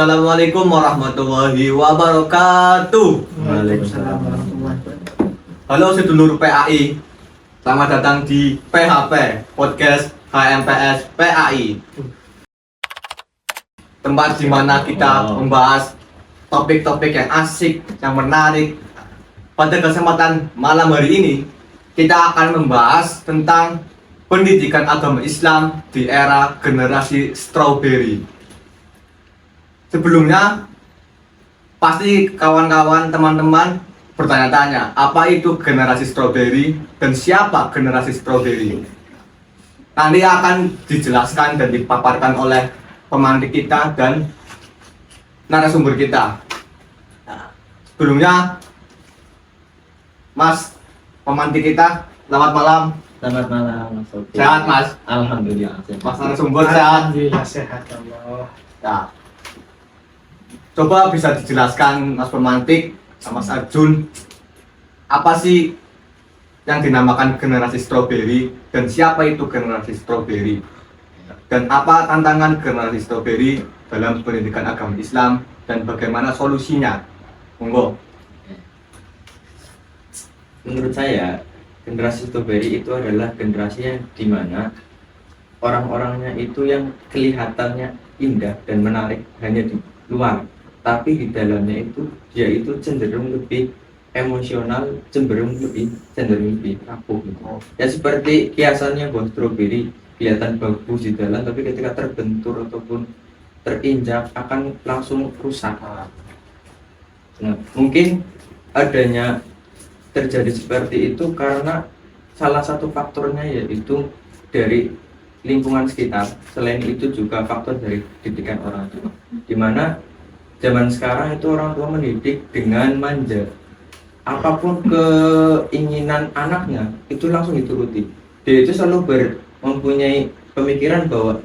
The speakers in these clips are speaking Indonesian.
Assalamualaikum warahmatullahi wabarakatuh. Waalaikumsalam warahmatullahi wabarakatuh. Halo sedulur PAI, selamat datang di PHP Podcast HMPS PAI. Tempat di mana kita membahas topik-topik yang asik, yang menarik. Pada kesempatan malam hari ini, kita akan membahas tentang pendidikan agama Islam di era generasi strawberry. Sebelumnya, pasti kawan-kawan, teman-teman bertanya-tanya, apa itu generasi strawberry dan siapa generasi strawberry? Nanti akan dijelaskan dan dipaparkan oleh pemantik kita dan narasumber kita. Sebelumnya, Mas, pemantik kita, selamat malam. Selamat malam, Mas Sofi. Sehat, Mas? Alhamdulillah. Mas narasumber sehat? Alhamdulillah sehat, Allah. Ya. Coba bisa dijelaskan Mas pemantik, Mas Arjun, apa sih yang dinamakan generasi strawberry dan siapa itu generasi strawberry? Dan apa tantangan generasi strawberry dalam pendidikan agama Islam dan bagaimana solusinya? Monggo. Menurut saya, generasi strawberry itu adalah generasi yang dimana orang-orangnya itu yang kelihatannya indah dan menarik hanya di luar, tapi di dalamnya itu dia itu cenderung lebih emosional, cenderung lebih rapuh gitu. Ya seperti kiasannya buah stroberi, kelihatan bagus di dalam, tapi ketika terbentur ataupun terinjak akan langsung rusak. Nah, mungkin adanya terjadi seperti itu karena salah satu faktornya yaitu dari lingkungan sekitar. Selain itu juga faktor dari didikan orang tua, dimana zaman sekarang itu orang tua mendidik dengan manja. Apapun keinginan anaknya itu langsung dituruti. Dia itu selalu mempunyai pemikiran bahwa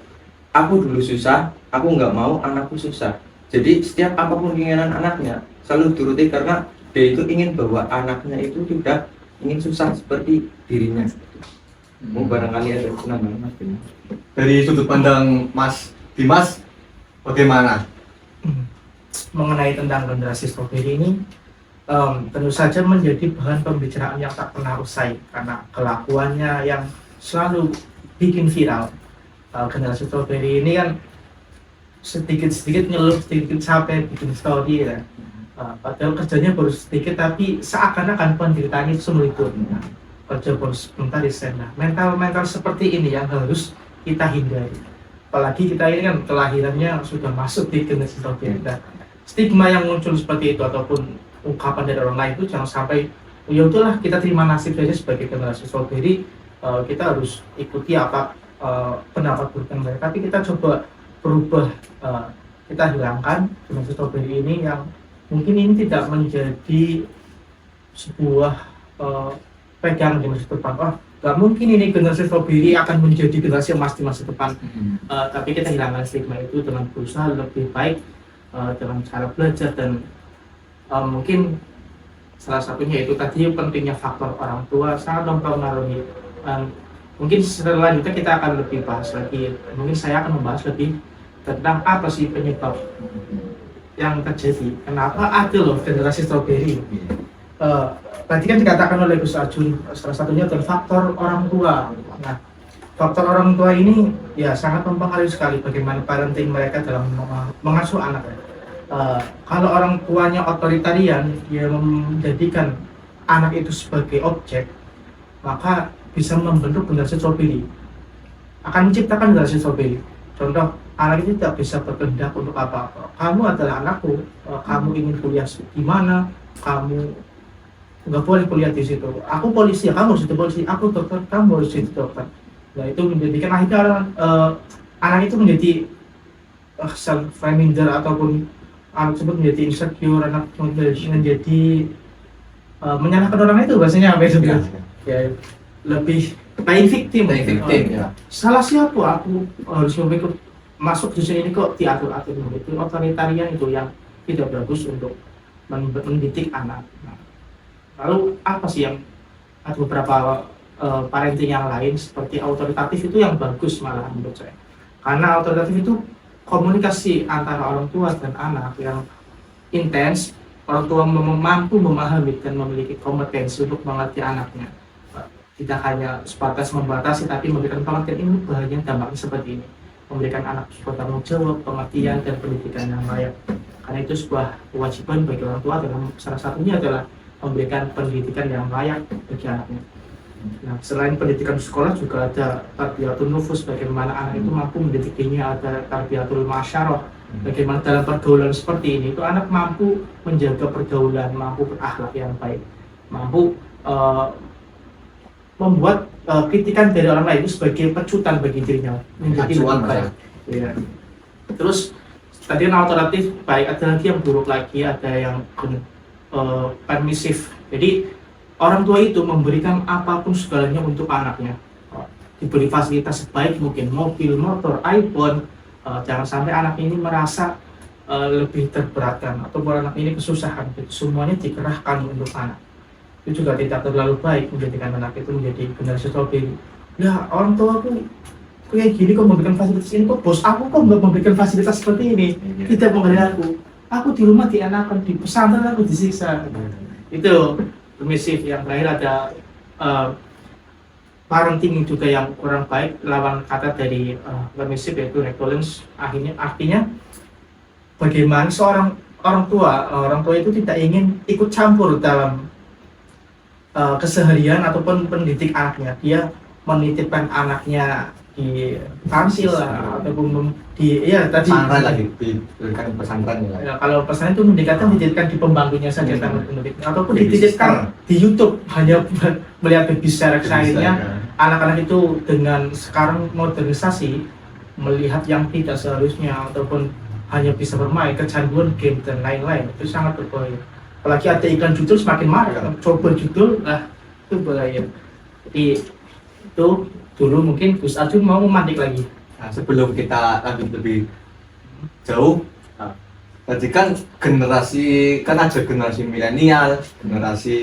aku dulu susah, aku nggak mau anakku susah. Jadi setiap apapun keinginan anaknya selalu dituruti karena dia itu ingin bahwa anaknya itu tidak ingin susah seperti dirinya. Barangkali ada penambahan, Mas. Dari sudut pandang Mas Dimas, bagaimana? Mengenai tentang generasi strawberry ini, tentu saja menjadi bahan pembicaraan yang tak pernah usai karena kelakuannya yang selalu bikin viral. Generasi strawberry ini kan sedikit-sedikit ngeluh, sedikit capek bikin story ya. Padahal kerjanya baru sedikit tapi seakan-akan penderitaannya itu meliput. Kerja baru sebentar resign. Mental seperti ini yang harus kita hindari. Apalagi kita ini kan kelahirannya sudah masuk di generasi strawberry. Stigma yang muncul seperti itu ataupun ungkapan dari orang lain itu jangan sampai ya udahlah kita terima nasib saja sebagai generasi strawberry, kita harus ikuti apa pendapat bukan mereka, tapi kita coba berubah, kita hilangkan generasi strawberry ini yang mungkin ini tidak menjadi sebuah pegangan di masa depan. Gak mungkin ini generasi strawberry akan menjadi generasi emas di masa depan. Tapi kita hilangkan stigma itu dengan berusaha lebih baik dengan cara belajar dan mungkin salah satunya itu tadi pentingnya faktor orang tua sangat mempengaruhi. Mungkin selanjutnya kita akan lebih bahas lagi. Mungkin saya akan membahas lebih tentang apa sih penyebab yang terjadi. Kenapa ada loh generasi strawberry? Tadi kan dikatakan oleh Gus Arjun, salah satunya adalah faktor orang tua. Nah, faktor orang tua ini ya sangat mempengaruhi sekali bagaimana parenting mereka dalam mengasuh anak. Kalau orang tuanya otoritarian, dia menjadikan anak itu sebagai objek, maka bisa membentuk generasi strawberry. Akan menciptakan generasi strawberry. Contoh, anak itu tidak bisa berkehendak untuk apa-apa. Kamu adalah anakku, kamu ingin kuliah di mana, kamu nggak boleh kuliah di situ. Aku polisi, kamu harus jadi polisi. Aku dokter, kamu harus jadi dokter. Nah itu menjadikan akhirnya anak itu menjadi self-reminder ataupun anak tersebut menjadi insecure, anak menjadi menyalahkan orang itu bahasanya apa itu? Ya lebih playing victim. Ya. Salah siapa aku harus memikir masuk di sini kok diatur-atur itu otoritarian itu yang tidak bagus untuk mendidik anak. Nah, lalu apa sih yang ada beberapa parenting yang lain seperti autoritatif itu yang bagus malah menurut saya. Karena otoritatif itu komunikasi antara orang tua dan anak yang intens, orang tua mampu memahami dan memiliki kompetensi untuk mengerti anaknya. Tidak hanya sebatas membatasi, tapi memberikan pengertian ini bahaya dampaknya seperti ini. Memberikan anak sebuah tanggung jawab, pengertian, dan pendidikan yang layak. Karena itu sebuah kewajiban bagi orang tua, dalam salah satunya adalah memberikan pendidikan yang layak bagi anaknya. Nah, selain pendidikan sekolah juga ada tarbiyatul nufus, bagaimana anak itu mampu mendidik dirinya, ada tarbiyatul masyarah, bagaimana dalam pergaulan seperti ini itu anak mampu menjaga pergaulan, mampu berakhlak yang baik, mampu membuat kritikan dari orang lain itu sebagai pecutan bagi dirinya menjadi Acuan, lebih baik. Ya. Terus tadi yang alternatif baik, ada lagi yang buruk lagi, ada yang permisif. Jadi orang tua itu memberikan apapun segalanya untuk anaknya, diberi fasilitas sebaik mungkin, mobil, motor, iPhone. Jangan sampai anak ini merasa lebih terberatkan atau anak ini kesusahan. Semuanya dikerahkan untuk anak. Itu juga tidak terlalu baik menjadikan anak itu menjadi generasi strawberry. Ya, orang tua aku kayak gini kok memberikan fasilitas ini, kok bos aku kok nggak memberikan fasilitas seperti ini, tidak menghargai aku. Aku di rumah dienakan, di pesantren aku disiksa. Itu permisif. Yang terakhir ada parenting juga yang kurang baik, lawan kata dari permisif yaitu negligence. Artinya bagaimana seorang orang tua itu tidak ingin ikut campur dalam keseharian ataupun pendidik anaknya. Dia menitipkan anaknya di kansil lah, ataupun di tadi Pesantren lagi, diberikan pesantren ya. Ya, kalau pesantren itu mendekatkan dititipkan di pembantunya saja, ataupun dititipkan di YouTube hanya melihat baby shark. Akhirnya anak-anak itu dengan sekarang modernisasi melihat yang tidak seharusnya, ataupun hanya bisa bermain, kecanduan game dan lain-lain, itu sangat berbahaya. Apalagi ada iklan judul semakin marah, coba judul, itu bahaya. Jadi itu dulu mungkin Gus Arjun mau memantik lagi. Nah, sebelum kita lanjut lebih jauh, tadi kan ada generasi milenial, generasi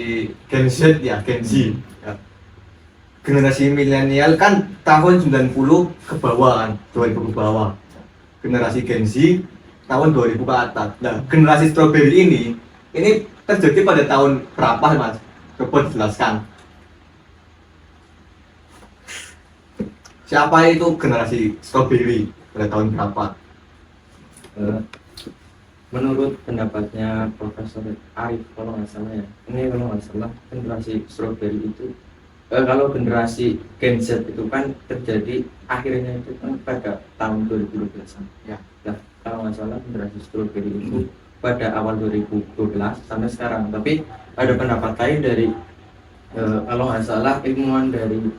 Gen Z ya, Gen Z. Ya. Generasi milenial kan tahun 90 ke bawah kan, 2000 ke bawah. Generasi Gen Z tahun 2000 ke atas. Nah, generasi strawberry ini terjadi pada tahun berapa Mas? Coba jelaskan. Siapa itu generasi strawberry pada tahun berapa? Menurut pendapatnya Profesor Arif, kalau nggak salah ya, ini kalau nggak salah generasi strawberry itu kalau generasi Gen Z itu kan terjadi akhirnya itu kan pada tahun 2012-an Ya. Nah, kalau nggak salah generasi strawberry itu pada awal 2012 sampai sekarang. Tapi ada pendapat lain dari kalau nggak salah ilmuwan dari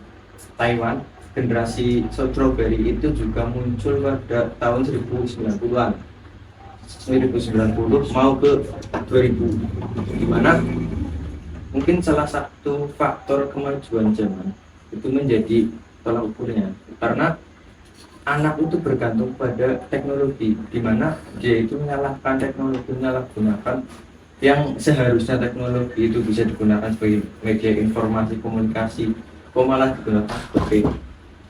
Taiwan, generasi strawberry itu juga muncul pada tahun 1990-an. 1990 mau ke 2000, dimana mungkin salah satu faktor kemajuan zaman itu menjadi tolak ukurnya, karena anak itu bergantung pada teknologi, dimana dia itu menyalahkan teknologi, menyalahgunakan yang seharusnya teknologi itu bisa digunakan sebagai media informasi komunikasi, kok malah digunakan sebagai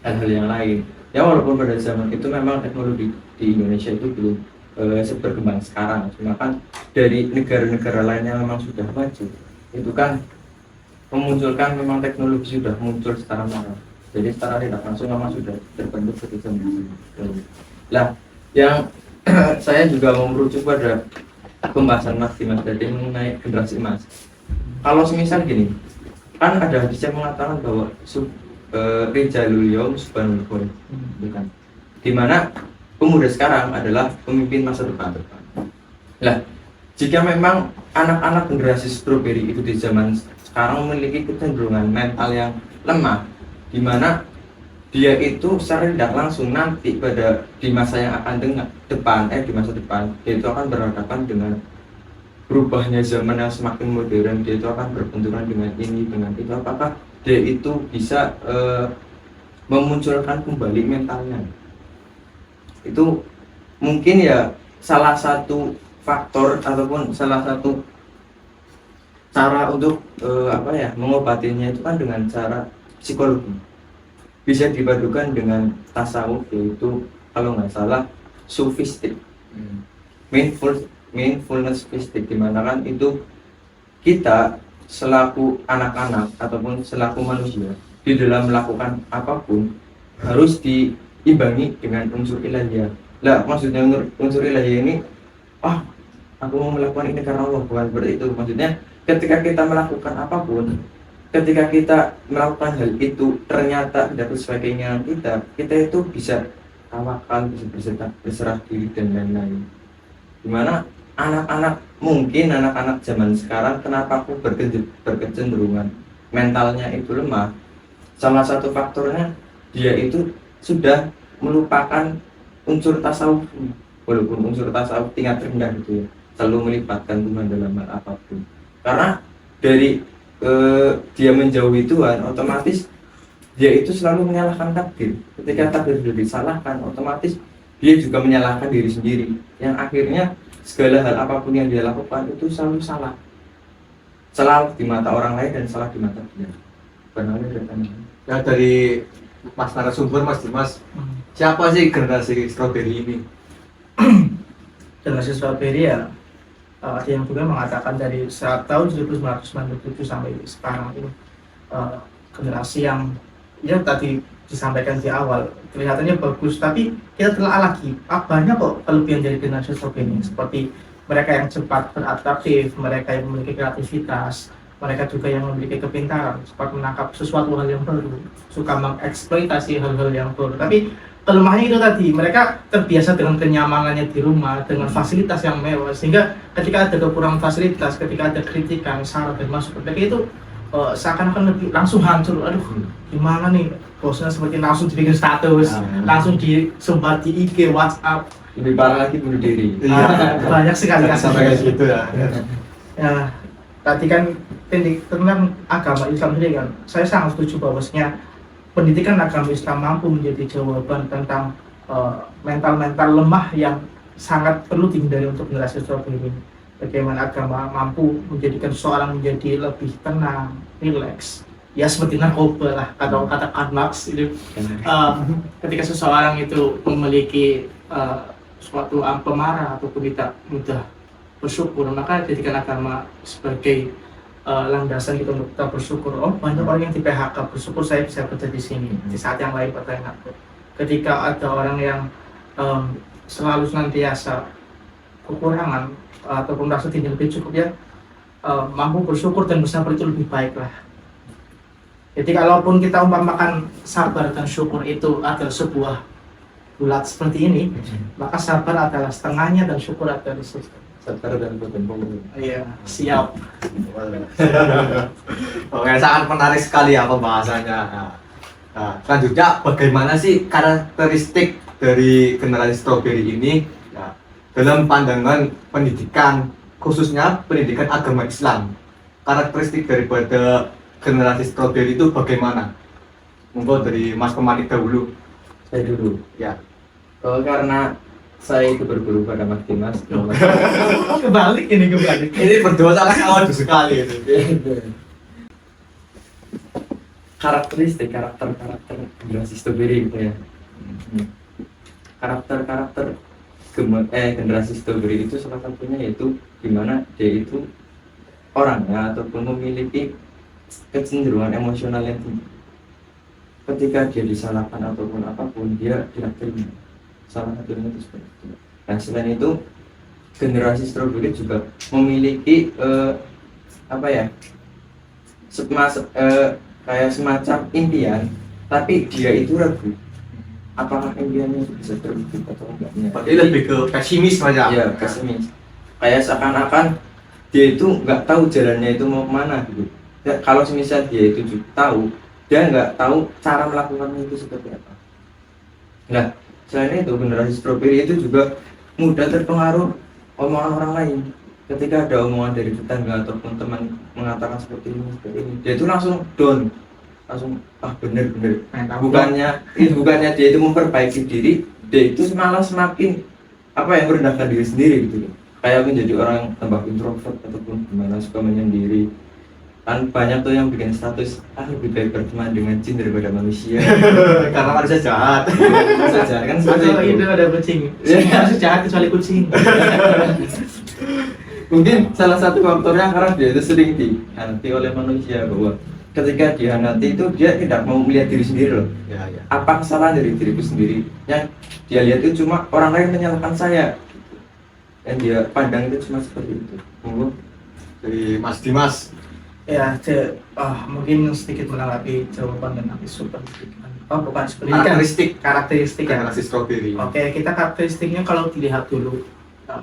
hal-hal yang lain. Ya walaupun pada zaman itu memang teknologi di Indonesia itu belum seberkembang sekarang, cuma kan dari negara-negara lain yang memang sudah maju itu kan memunculkan memang teknologi sudah muncul secara massal, jadi secara tidak langsung memang sudah terbentuk ketika itu. Lah yang saya juga mau merujuk pada pembahasan Mas Dimas tadi mengenai generasi emas. Kalau semisal gini, kan ada hadis yang mengatakan bahwa Rijalul Yaum Subhanul Khul, bukan? Dimana pemuda sekarang adalah pemimpin masa depan. Lah, jika memang anak-anak generasi strawberry itu di zaman sekarang memiliki kecenderungan mental yang lemah, di mana dia itu secara tidak langsung nanti di masa yang akan di masa depan dia itu akan berhadapan dengan berubahnya zaman yang semakin modern, dia itu akan berbenturan dengan ini dengan itu. Apakah dia itu bisa memunculkan kembali mentalnya? Itu mungkin ya salah satu faktor ataupun salah satu cara untuk mengobatinya itu kan dengan cara psikologi. Bisa dipadukan dengan tasawuf, yaitu kalau nggak salah sufistik, mindfulness fisik, dimana kan itu kita selaku anak-anak ataupun selaku manusia di dalam melakukan apapun harus diimbangi dengan unsur ilahiyah. Lah maksudnya unsur ilahiyah ini, aku mau melakukan ini karena Allah, bukan seperti itu. Maksudnya ketika kita melakukan apapun, ketika kita melakukan hal itu ternyata tidak sesuai keinginan kita itu bisa tawakal, bisa berserah diri dan lain-lain. Dimana anak-anak zaman sekarang kenapa aku berkecenderungan mentalnya itu lemah? Salah satu faktornya dia itu sudah melupakan unsur tasawuf, walaupun unsur tasawuf tingkat rendah gitu ya, selalu melibatkan Tuhan dalam hal apapun. Karena dari dia menjauhi Tuhan, otomatis dia itu selalu menyalahkan takdir. Ketika takdir sudah disalahkan, otomatis dia juga menyalahkan diri sendiri, yang akhirnya segala hal apapun yang dia lakukan itu selalu salah di mata orang lain dan salah di mata dia. Benar ya? Ya, dari Mas narasumber, Mas Dimas, siapa sih generasi strawberry ini? Generasi strawberry ya, ada yang juga mengatakan dari tahun 1997 sampai sekarang ini, generasi yang ya tadi disampaikan di awal kelihatannya bagus, tapi kita telah lagi banyak kok kelebihan dari generasi strawberry, seperti mereka yang cepat beradaptif, mereka yang memiliki kreativitas, mereka juga yang memiliki kepintaran, cepat menangkap sesuatu hal yang baru, suka mengeksploitasi hal-hal yang baru. Tapi kelemahannya itu tadi, mereka terbiasa dengan kenyamanannya di rumah, dengan fasilitas yang mewah, sehingga ketika ada kekurangan fasilitas, ketika ada kritikan, saran dan masukan, mereka itu seakan-akan lebih langsung hancur. Aduh, gimana nih, bosnya seperti langsung dibikin status, langsung disebar di IG, WhatsApp. Lebih parah lagi bunuh diri. Banyak sekali Sampai kayak gitu ya. Ya, tadi kan tentang agama Islam sendiri kan, saya sangat setuju bahwasanya pendidikan agama Islam mampu menjadi jawaban tentang mental-mental lemah yang sangat perlu dihindari untuk generasi strawberry ini. Bagaimana agama mampu menjadikan seseorang menjadi lebih tenang, rileks, ya seperti narkoba lah, atau kata Karl Marx itu. Ketika seseorang itu memiliki suatu pemarah ataupun tidak mudah bersyukur, maka jadikan agama sebagai landasan kita untuk kita bersyukur. Oh, banyak orang yang di PHK, bersyukur saya bisa kerja di sini. Di saat yang lain pada enak. Ketika ada orang yang selalu senantiasa kekurangan ataupun merasa tidak lebih cukup, ya mampu bersyukur dan bersabar itu lebih baik lah. Jadi kalaupun kita umpamakan sabar dan syukur itu adalah sebuah bulat seperti ini, maka sabar adalah setengahnya dan syukur adalah setengahnya. Sabar dan bertempur. Iya, siap. Oke, sangat menarik sekali ya pembahasannya. Nah, selanjutnya bagaimana sih karakteristik dari generasi strawberry ini dalam pandangan pendidikan, khususnya pendidikan agama Islam? Karakteristik daripada generasi strawberry itu bagaimana? Monggo dari Mas Pemanik dahulu. Saya dulu. Ya. Karena saya itu berguru pada Mas Dimas. Kebalik. Ini berdua sangat awal sekali itu. Karakter generasi strawberry gitu ya. Karakter generasi strawberry itu salah satunya yaitu dimana dia itu orangnya ataupun memiliki kecenderungan emosional yang tinggi. Ketika dia disalahkan ataupun apapun, dia tidak terima. Salah satunya itu seperti itu. Nah, selain itu generasi strawberry juga memiliki kayak semacam impian, tapi dia itu ragu apakah impiannya itu bisa terwujud atau enggaknya. Berarti lebih ke pesimis aja. Ya, pesimis. Kayak seakan-akan dia itu nggak tahu jalannya itu mau kemana gitu. Ya, kalau semisal dia itu tahu, dia nggak tahu cara melakukannya itu seperti apa. Nah, selain itu generasi strawberry itu juga mudah terpengaruh omongan orang lain. Ketika ada omongan dari tetangga ataupun teman mengatakan seperti ini, dia itu langsung down, langsung bener. Bukannya dia itu memperbaiki diri, dia itu malah semakin merendahkan diri sendiri gitu. Kayak menjadi orang yang tambah introvert ataupun gimana, suka menyendiri. Kan banyak tuh yang bikin status lebih baik berteman dengan jin daripada manusia. Karena manusia jahat. Saja kan seperti Atau itu. itu ada kucing. Iya. Semua harus jahat kecuali kucing. Mungkin salah satu faktornya karena dia itu sering dihianati oleh manusia, bahwa ketika dihianati itu dia tidak mau melihat diri sendiri loh. Ya, ya. Apa kesalahan dari diriku sendiri? Yang dia lihat itu cuma orang lain menyalahkan saya. Dan dia pandang itu cuma seperti itu. Monggo. Dari Mas Dimas. Ya, mungkin sedikit menanggapi jawaban dan isu pendidikan. Oh, bukan isu pendidikan. Karakteristik ya. generasi strawberry. Oke, kita karakteristiknya kalau dilihat dulu,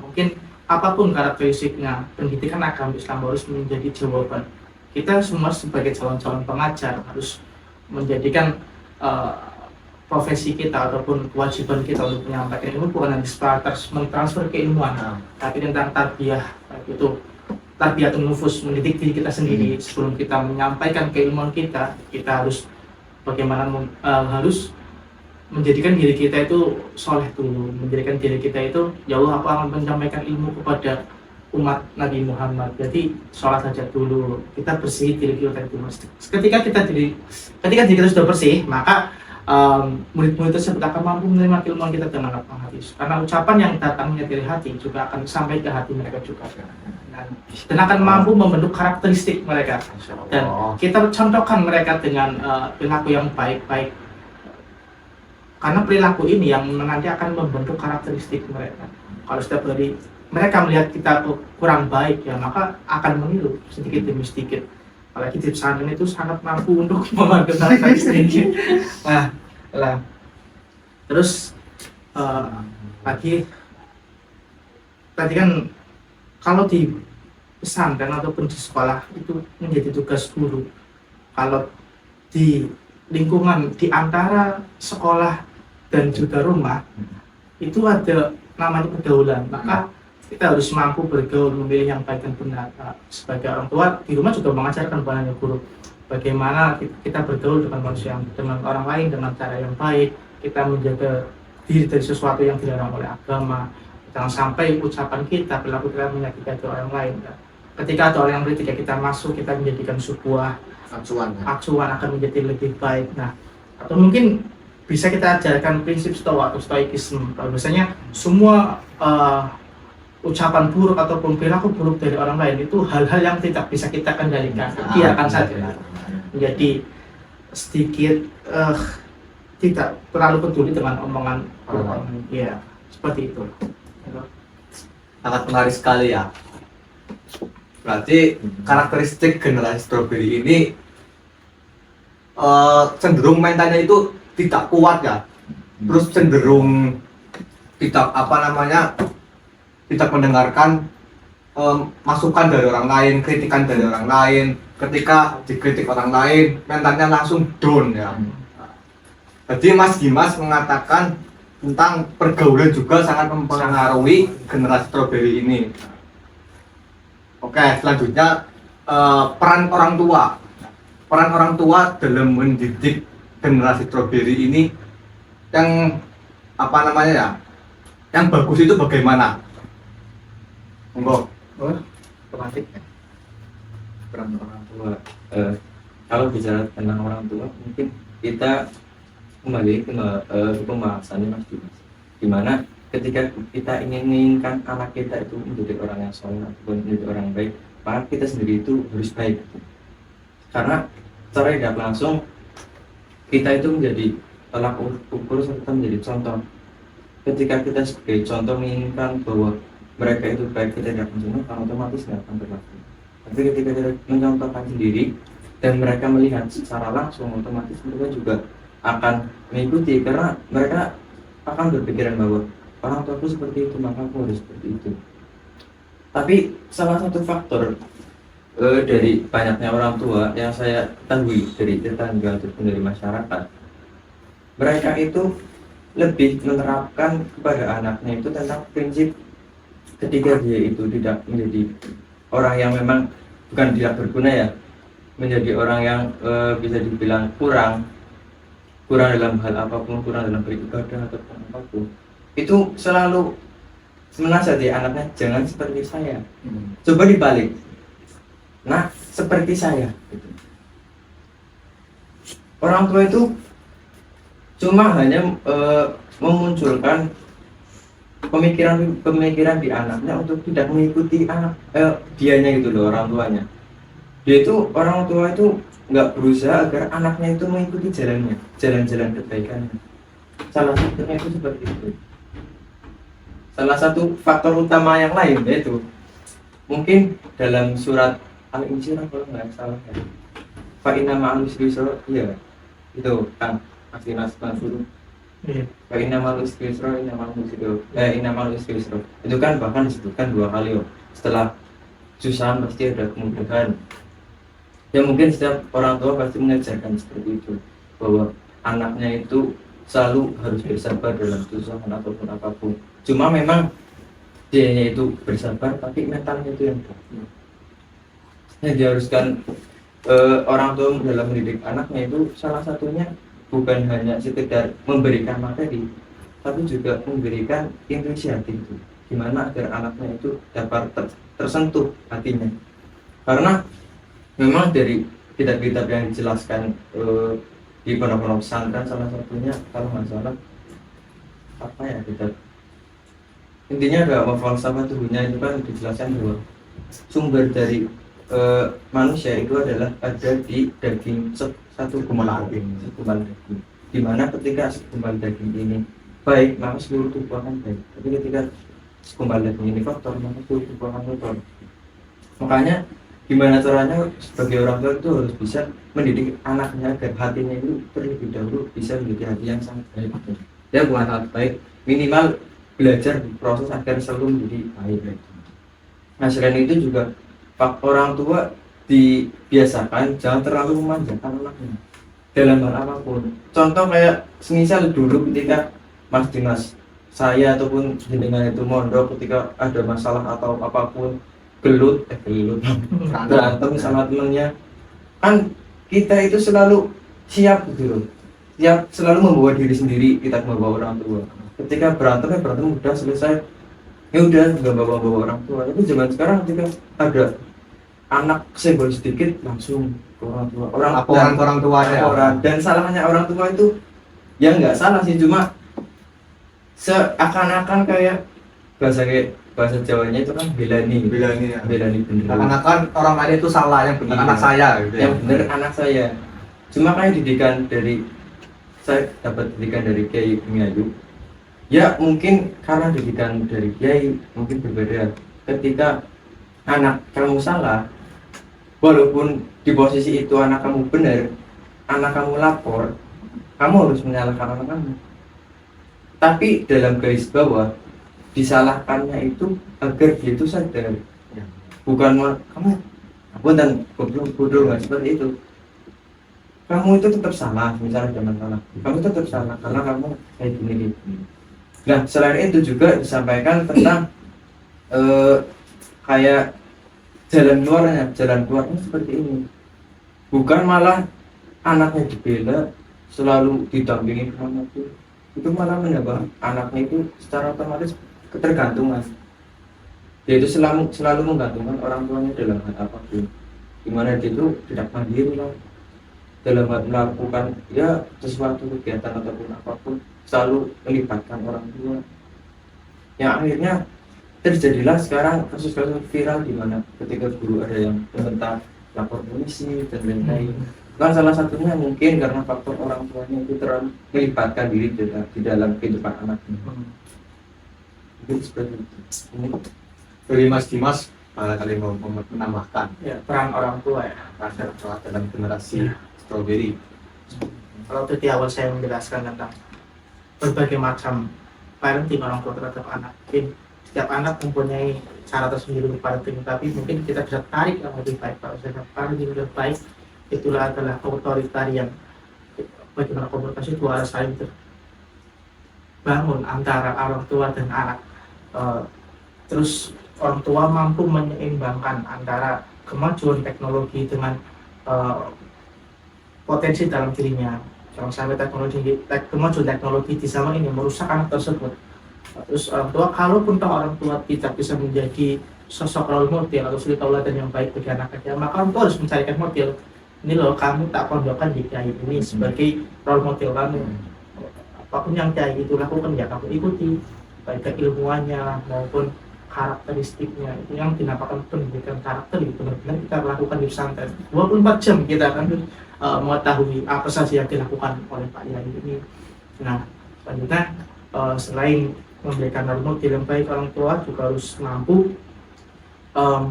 mungkin apapun karakteristiknya, pendidikan agama Islam harus menjadi jawaban. Kita semua sebagai calon-calon pengajar harus menjadikan profesi kita ataupun kewajiban kita untuk menyampaikan ilmu bukan hanya sebatas mentransfer keilmuan, tapi tentang tarbiyah, itu tarbiyatun nufus, mendidik diri kita sendiri. Sebelum kita menyampaikan keilmuan kita harus bagaimana harus menjadikan diri kita itu soleh dulu, menjadikan diri kita itu, ya Allah, aku akan menyampaikan ilmu kepada umat Nabi Muhammad. Jadi sholat saja dulu, kita bersih diri kita itu. Ketika diri kita sudah bersih, maka murid-murid tersebut akan mampu menerima keilmuan kita dengan lapang hati. Karena ucapan yang datangnya dari hati juga akan sampai ke hati mereka juga. Dan akan mampu membentuk karakteristik mereka. Dan kita contohkan mereka dengan perilaku yang baik-baik. Karena perilaku ini yang nanti akan membentuk karakteristik mereka. Kalau setiap hari mereka melihat kita kurang baik, ya maka akan meniru sedikit demi sedikit. Apalagi di pesantren itu sangat mampu untuk membantu karakteristik. Nah, terus lagi tadi kan kalau di pesantren ataupun di sekolah itu menjadi tugas guru. Kalau di lingkungan di antara sekolah dan juga rumah itu ada namanya pergaulan, maka kita harus mampu bergaul, memilih yang baik dan benar. Sebagai orang tua di rumah juga mengajarkan bukan hanya guru, bagaimana kita bergaul dengan orang lain dengan cara yang baik, kita menjaga diri dari sesuatu yang dilarang oleh agama. Jangan sampai ucapan kita, perilaku kita menyakiti orang lain. Ketika ada orang yang ketika kita masuk, kita menjadikan sebuah acuan akan menjadi lebih baik. Nah, atau mungkin bisa kita ajarkan prinsip stoa atau stoikisme. Kalau biasanya semua ucapan buruk ataupun perilaku buruk dari orang lain itu hal-hal yang tidak bisa kita kendalikan. Biarkan saja. Jadi sedikit tidak terlalu peduli dengan omongan orang. Ya, seperti itu. Sangat menarik sekali ya. Berarti karakteristik generasi strawberry ini cenderung mentalnya itu tidak kuat ya. Terus cenderung tidak tidak mendengarkan masukan dari orang lain, kritikan dari orang lain. Ketika dikritik orang lain, mentalnya langsung down ya. Jadi Mas Dimas mengatakan tentang pergaulan juga sangat mempengaruhi generasi strawberry ini. Oke, selanjutnya peran orang tua. Peran orang tua dalam mendidik generasi strawberry ini yang yang bagus itu bagaimana? Monggo. Otomatis. Peran orang tua. Kalau bicara tentang orang tua, mungkin kita kembali ke pembahasannya Mas Dimas. Dimana ketika kita inginkan anak kita itu menjadi orang yang soleh ataupun menjadi orang yang baik, maka kita sendiri itu harus baik. Karena secara tidak langsung kita itu menjadi tolak ukur serta menjadi contoh. Ketika kita sebagai contoh menginginkan bahwa mereka itu baik, kita tidak mencontohkan, otomatis tidak akan berlaku. Tapi ketika kita mencontohkan sendiri dan mereka melihat secara langsung, otomatis mereka juga akan mengikuti, karena mereka akan berpikiran bahwa orang tuaku seperti itu, maka aku harus seperti itu. Tapi salah satu faktor dari banyaknya orang tua yang saya ketahui dari tetangga ataupun dari masyarakat, mereka itu lebih menerapkan kepada anaknya itu tentang prinsip ketika dia itu tidak menjadi orang yang memang bukan tidak berguna ya, menjadi orang yang bisa dibilang kurang dalam hal apapun, kurang dalam beribadah ataupun apapun, itu selalu menasihati anaknya, jangan seperti saya. Coba dibalik. Nah, seperti saya gitu. Orang tua itu cuma hanya memunculkan pemikiran di anaknya untuk tidak mengikuti dianya gitu loh, orang tuanya. Dia itu, orang tua itu nggak berusaha agar anaknya itu mengikuti jalan-jalan kebaikannya. Salah satunya itu seperti itu. Salah satu faktor utama yang lain yaitu mungkin dalam surat Al-Insyirah kalau nggak salah ya, fa inna ma'al usri yusra, iya itu kan masih suruh Iya. fa inna ma'al usri yusra, inna ma'al usri yusra. Itu kan bahkan disebutkan 2 kali loh. Setelah susah pasti ada kemudahan. Ya mungkin setiap orang tua pasti mengajarkan seperti itu, bahwa anaknya itu selalu harus bersabar dalam kesusahan ataupun apapun. Cuma memang dianya itu bersabar, tapi mentalnya itu yang bagus. Yang diharuskan orang tua dalam mendidik anaknya itu salah satunya bukan hanya sekedar memberikan materi, tapi juga memberikan intuisi hati itu. Gimana agar anaknya itu dapat tersentuh hatinya. Karena memang dari kitab-kitab yang dijelaskan di pondok-pondok pesantren, salah satunya kalau nggak salah apa ya, kitab intinya ada falsafah tubuhnya itu kan dijelaskan bahwa sumber dari manusia itu adalah ada di daging satu gumal daging, dimana ketika segumpal daging ini baik maka seluruh tubuh akan baik, tapi ketika segumpal daging ini kotor maka seluruh tubuh akan kotor. Makanya gimana caranya sebagai orang tua itu harus bisa mendidik anaknya agar hatinya itu terlebih dahulu bisa menjadi hati yang sangat baik. Ya bukan sangat baik, minimal belajar proses agar selalu menjadi baik. Nah selain itu juga orang tua dibiasakan jangan terlalu memanjakan anaknya dalam hal apapun. Contoh kayak semisal dulu ketika Mas Dimas, saya ataupun jenengan itu mondok, ketika ada masalah atau apapun gelut berantem sama temennya, kan kita itu selalu siap gitu loh, siap selalu membawa diri sendiri, kita membawa orang tua. Ketika berantem udah selesai, ya udah nggak bawa orang tua. Tapi zaman sekarang ketika ada anak senggol sedikit langsung ke orang tua, orang tuanya dan salahnya orang tua itu ya nggak salah sih, cuma seakan-akan kayak bahasa Jawanya itu kan belani ya. bener. Kan orang lain itu salah, yang benar anak saya gitu yang benar anak saya. Cuma kayak saya dapat didikan dari Kiai Miayu. Ya mungkin karena didikan dari Kiai mungkin berbeda. Ketika anak kamu salah, walaupun di posisi itu anak kamu benar, anak kamu lapor, kamu harus menyalahkan anak kamu. Tapi dalam garis bawah, disalahkannya itu agar dia itu sadar, bukan kamu dan bodoh nggak seperti itu. Kamu itu tetap salah, misalnya jangan salah, kamu tetap salah karena kamu kayak gini. Nah selain itu juga disampaikan tentang kayak jalan keluarnya seperti ini, bukan malah anaknya dibela selalu didampingi kemana pun, itu malah menambah anaknya itu secara otomatis ketergantungan. Dia itu selalu menggantungkan orang tuanya dalam hal apapun, dimana dia itu tidak mandiri lah dalam hal melakukan ya sesuatu kegiatan ataupun apapun, selalu melibatkan orang tua. Yang akhirnya terjadilah sekarang kasus-kasus viral di mana ketika guru ada yang membentak, lapor polisi dan lain-lain. Kan salah satunya mungkin karena faktor orang tuanya itu terlalu melibatkan diri di dalam kehidupan anaknya. Seperti itu. Dari Mas Dimas barangkali mau menambahkan Ya, peran orang tua ya. rasa dalam generasi strawberry. Kalau tadi awal saya menjelaskan tentang berbagai macam parenting orang tua terhadap anak, mungkin setiap anak mempunyai cara tersendiri untuk parenting, tapi mungkin kita bisa tarik yang lebih baik. Kalau saya parenting lebih baik, itulah adalah otoritarian. Bagaimana komunikasi itu harus saling terbangun antara orang tua dan anak. Terus orang tua mampu menyeimbangkan antara kemajuan teknologi dengan potensi dalam dirinya. Jangan sampai kemajuan teknologi di zaman ini merusak anak tersebut. Terus orang tua, kalaupun orang tua tidak bisa menjadi sosok role model atau suri tauladan yang baik bagi anak-anaknya, maka orang tua harus mencarikan model. Ini loh, kamu tak pondokkan di kiai ini sebagai role model kamu. Apapun yang kiai itu lakukan ya kamu ikuti, baik keilmuannya maupun karakteristiknya. Itu yang dinamakan pendidikan karakter, itu benar-benar kita lakukan di pesantren 24 jam kita akan mengetahui apa saja yang dilakukan oleh Pak Yai ini. Nah, selanjutnya selain memberikan role model yang baik, orang tua juga harus mampu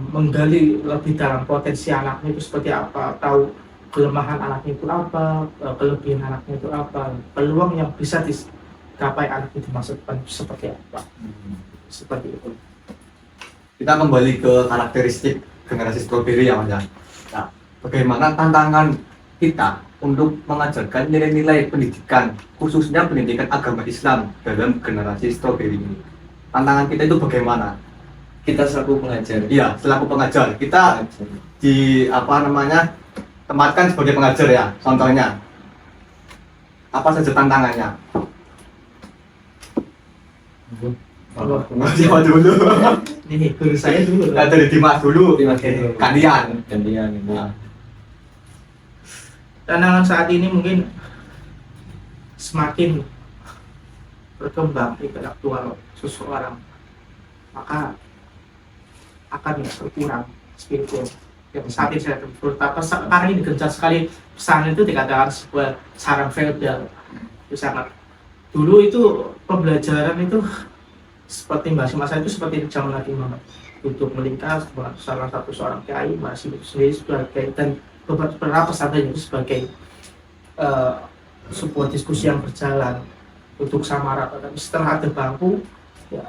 menggali lebih dalam potensi anaknya itu seperti apa, tahu kelemahan anaknya itu apa, kelebihan anaknya itu apa, peluang yang bisa dicapai anak itu masa depan seperti apa, seperti itu. Kita kembali ke karakteristik generasi stroberi ya Mas ya. Nah, bagaimana tantangan kita untuk mengajarkan nilai-nilai pendidikan, khususnya pendidikan agama Islam dalam generasi stroberi ini? Tantangan kita itu bagaimana? Kita selaku pengajar. Iya, selaku pengajar, kita di tempatkan sebagai pengajar ya. Contohnya, apa saja tantangannya? Siapa dulu? Ini guru saya dulu. Dari Dimas dulu. Gantian. Gantian. Tantangan saat ini mungkin semakin berkembang intelektual seseorang, maka akan berkurang spiritual. Yang saat ini saya terutama sekarang ini gencar sekali pesan itu dikatakan sebuah sarang feodal. Itu sangat dulu itu pembelajaran itu seperti masa itu seperti zaman Nabi Muhammad, untuk melingkar salah satu seorang kiai masih sendiri sebagai, dan beberapa pesantren itu sebagai sebuah diskusi yang berjalan untuk sama rata. Tapi setelah ada bangku, ya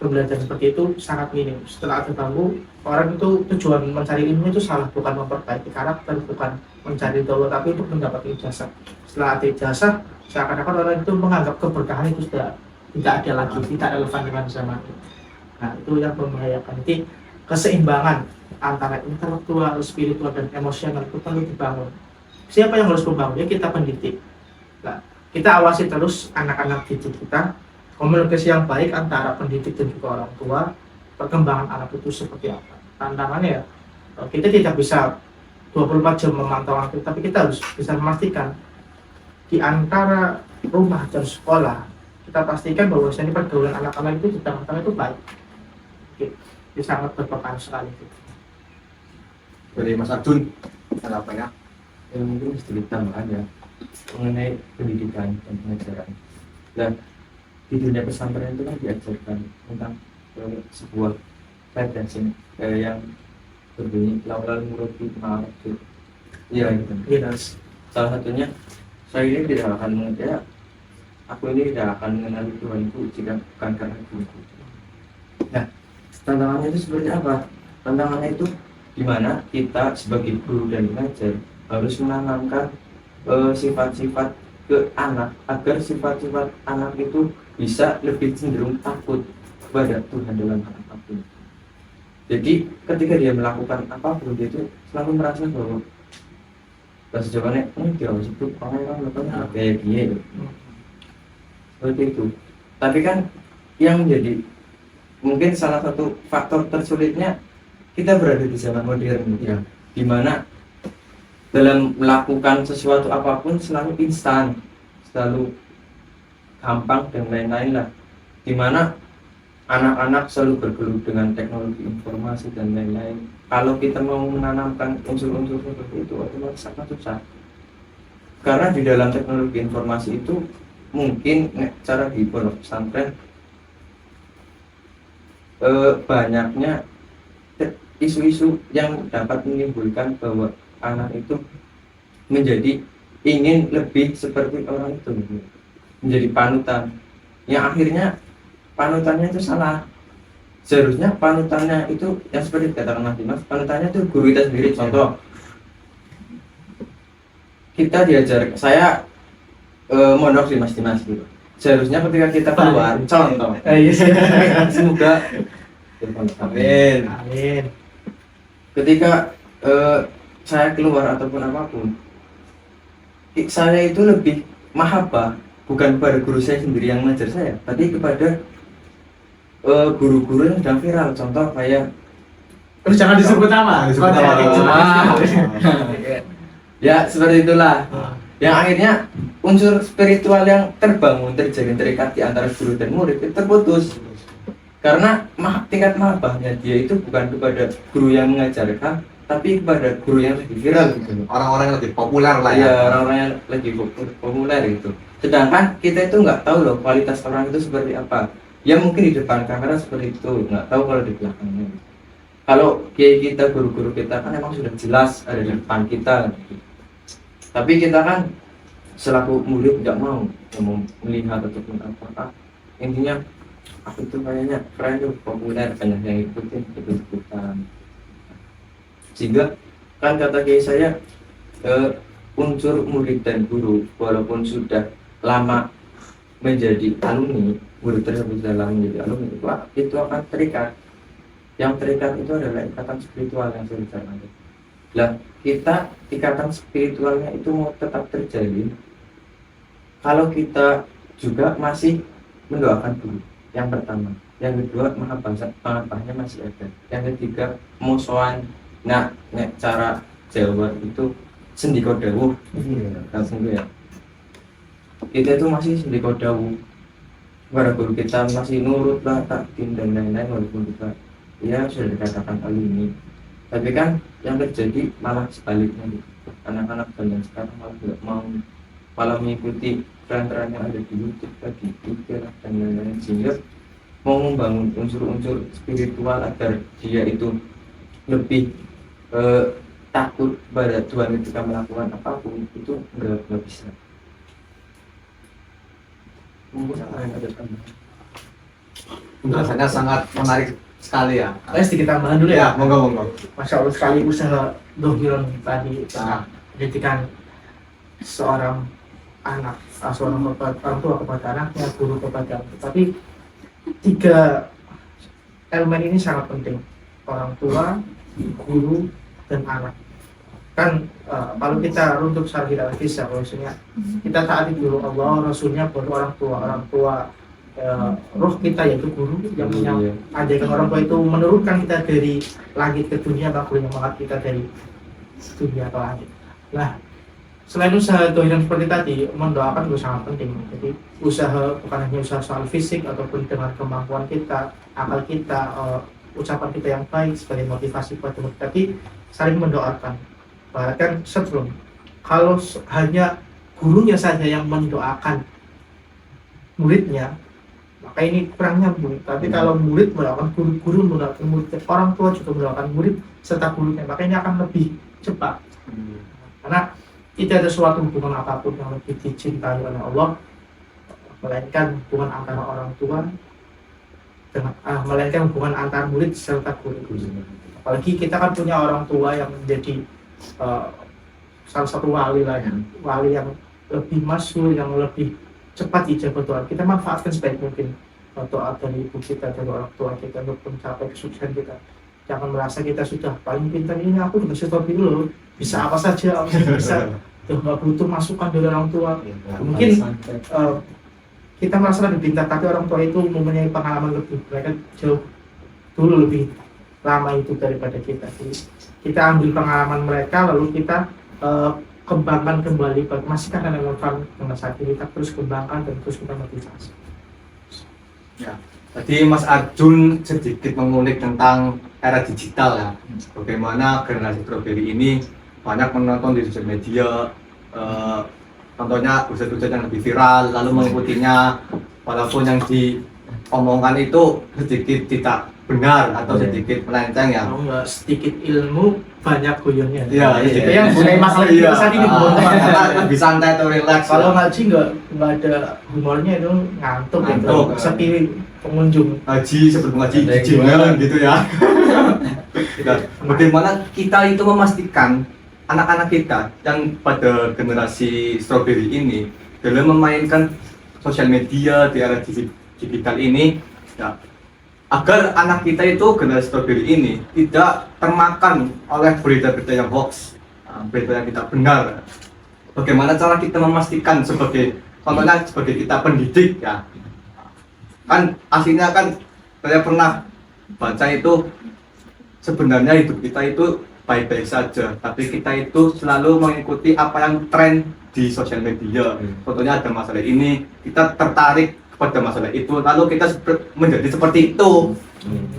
pembelajaran seperti itu sangat minim. Setelah ada bangku, orang itu tujuan mencari ilmu itu salah, bukan memperbaiki karakter, bukan mencari daulah, tapi untuk mendapat ijazah. Setelah ada ijazah, seakan-akan orang itu menganggap keberkahan itu sudah tidak ada lagi, tidak relevan dengan zaman itu. Nah, itu yang membahayakan. Jadi keseimbangan antara intelektual, spiritual, dan emosional itu perlu dibangun. Siapa yang harus membangun? Ya kita pendidik. Nah, kita awasi terus anak-anak didik kita, komunikasi yang baik antara pendidik dan juga orang tua, perkembangan anak itu seperti apa. Tantangannya ya, kita tidak bisa 24 jam memantau anak, tapi kita harus bisa memastikan di antara rumah dan sekolah, kita pastikan bahwa pergaulan anak-anak itu di tengah-tengah itu baik. Oke, itu sangat berpengaruh sekali. Dari Mas Arjun, ada apa ya? Yang mungkin sedikit tambahan ya mengenai pendidikan dan pengajaran. Dan di dunia pesantren itu kan diajarkan tentang sebuah redaksi yang berbunyi laulal murabbi ma'arif. Iya gitu. Yes. Salah satunya, saya ini tidak akan mengerti, aku ini tidak akan mengenali Tuhanku jika bukan karena Tuhanku. Nah, tantangannya itu seperti apa? Tantangannya itu di mana kita sebagai guru dan pengajar harus menanamkan sifat-sifat ke anak, agar sifat-sifat anak itu bisa lebih cenderung takut kepada Tuhan dalam hal apapun. Jadi ketika dia melakukan apapun, dia itu selalu merasa bahwa bahasa Jawanya dia harus itu orang melakukan kayak dia seperti itu. Tapi kan yang menjadi mungkin salah satu faktor tersulitnya, kita berada di zaman modern ya, di mana dalam melakukan sesuatu apapun selalu instan, selalu gampang dan lain-lain lah, di mana anak-anak selalu bergelut dengan teknologi informasi dan lain-lain. Kalau kita mau menanamkan unsur-unsur seperti itu, otomatis sangat susah, karena di dalam teknologi informasi itu mungkin cara di pondok pesantren banyaknya isu-isu yang dapat menimbulkan bahwa anak itu menjadi ingin lebih seperti orang itu, menjadi panutan, yang akhirnya panutannya itu salah. Seharusnya panutannya itu yang seperti katakan Mas Dimas, panutannya itu guru kita sendiri. Contoh, kita diajar, saya mondok di Mas Dimas gitu. Seharusnya ketika kita keluar, contoh, semoga amin. Amin. Ketika saya keluar ataupun apapun, saya itu lebih mahabbah bukan pada guru saya sendiri yang mengajar saya, tapi kepada guru-guru yang sedang viral. Contoh kayak Terus jangan disebut nama. Disebut Kalau nama. jadi cuma Ah. disebut. Ya seperti itulah. Ah. Yang akhirnya unsur spiritual yang terbangun terjalin terikat di antara guru dan murid itu terputus. Karena tingkat mahabbahnya dia itu bukan kepada guru yang mengajarkan, tapi kepada guru yang lebih viral gitu. Orang-orang yang lebih populer lah Iya, ya. orang-orang yang lagi populer gitu. Sedangkan kita itu nggak tahu loh kualitas orang itu seperti apa. Ya mungkin di depan kamera seperti itu, nggak tahu kalau di belakangnya. Kalau kiai kita, guru-guru kita kan emang sudah jelas ada di depan kita. Gitu. Tapi kita kan selaku murid nggak mau melihat ataupun apa. Intinya aku tuh kayaknya keren tuh, populer, banyak yang ikutin, ikut-ikutan. Sehingga kan kata kiai saya, unsur murid dan guru walaupun sudah lama menjadi alumni, guru tersebut sudah lama menjadi alumni, itu akan terikat. Yang terikat itu adalah ikatan spiritual yang saya bicarakan. Lah kita ikatan spiritualnya itu mau tetap terjalin kalau kita juga masih mendoakan guru. Yang pertama, yang kedua mahabbahnya masih ada. Yang ketiga musuhan. Nah, cara Jawa itu sendiko dawuh. Langsung ya. Kita itu masih sendiko dawuh. Para guru kita masih nurut lah, takdim dan lain-lain walaupun kita ya sudah dikatakan alumni. Tapi kan yang terjadi malah sebaliknya. Anak-anak zaman sekarang malah tidak mau, malah mengikuti tren-tren yang ada di YouTube, di Twitter dan lain-lain, sehingga mau membangun unsur-unsur spiritual agar dia itu lebih takut pada Tuhan ketika melakukan apapun itu nggak bisa. Mungkin ada tambahan. Penjelasannya sangat menarik sekali ya. Sedikit tambahan dulu Ya, ya. monggo. Masya Allah sekali usaha Dohiron tadi Nah. pendidikan seorang anak, seorang orang tua kepada anaknya, guru kepada anak. Tapi 3 elemen ini sangat penting: orang tua, guru, dan anak. Kan kalau kita runtuh secara hierarkis ya, maksudnya kita taati dulu Allah, Rasulnya, baru orang tua roh kita yaitu guru yang mengajarkan. Orang tua itu menurunkan kita dari langit ke dunia, baru yang mengangkat kita dari dunia ke langit. Nah, selain usaha dohiran seperti tadi, mendoakan juga sangat penting. Jadi usaha bukan hanya usaha soal fisik ataupun dengan kemampuan kita, akal kita, ucapan kita yang baik sebagai motivasi buat teman, tapi saling mendoakan. Bahkan sebelum, kalau hanya gurunya saja yang mendoakan muridnya, maka ini kurang nyambung. Tapi kalau murid mendoakan guru mendoakan murid, orang tua juga mendoakan murid serta gurunya, maka ini akan lebih cepat. Karena tidak ada suatu hubungan apapun yang lebih dicintai oleh Allah melainkan hubungan antara orang tua dengan melainkan hubungan antar murid serta guru. Apalagi kita kan punya orang tua yang menjadi salah satu wali lah ya, wali yang lebih masyhur, yang lebih cepat ijabah doa. Kita manfaatkan sebaik mungkin doa dari ibu kita, dari orang tua kita untuk mencapai kesuksesan kita. Jangan merasa kita sudah paling pintar, ini aku udah stop dulu, bisa apa saja, bisa nggak butuh masukan dari orang tua. Mungkin kita merasa lebih pintar, tapi orang tua itu mempunyai pengalaman lebih, mereka jauh dulu lebih lama itu daripada kita. Jadi kita ambil pengalaman mereka, lalu kita kembangkan kembali. Masih kan ada relevan dengan saat ini, kita terus kembangkan dan terus kita motivasi. Ya. Tadi Mas Arjun sedikit mengulik tentang era digital ya. Bagaimana generasi strawberry ini banyak menonton di sosial media, contohnya ustadz-ustadz yang lebih viral, lalu mengikutinya walaupun yang diomongkan itu sedikit tidak benar atau sedikit melenceng ya. Kalau nggak sedikit ilmu, banyak guyonnya. Iya, Itu yang mengenai masalah kita saat ini. Karena lebih santai atau relax. Kalau ngaji nggak ada humornya itu ngantuk gitu. Ngantuk. Sepi pengunjung. Ngaji sebelum ngaji jijingan gitu ya. Nah, bagaimana kita itu memastikan anak-anak kita yang pada generasi strawberry ini dalam memainkan sosial media di era digital ini ya, agar anak kita itu generasi strawberry ini tidak termakan oleh berita-berita yang hoax, berita yang tidak benar. Bagaimana cara kita memastikan sebagai contohnya sebagai kita pendidik ya, kan aslinya kan saya pernah baca itu sebenarnya hidup kita itu baik-baik saja, tapi kita itu selalu mengikuti apa yang tren di sosial media. Contohnya ada masalah ini, kita tertarik kepada masalah itu, lalu kita menjadi seperti itu.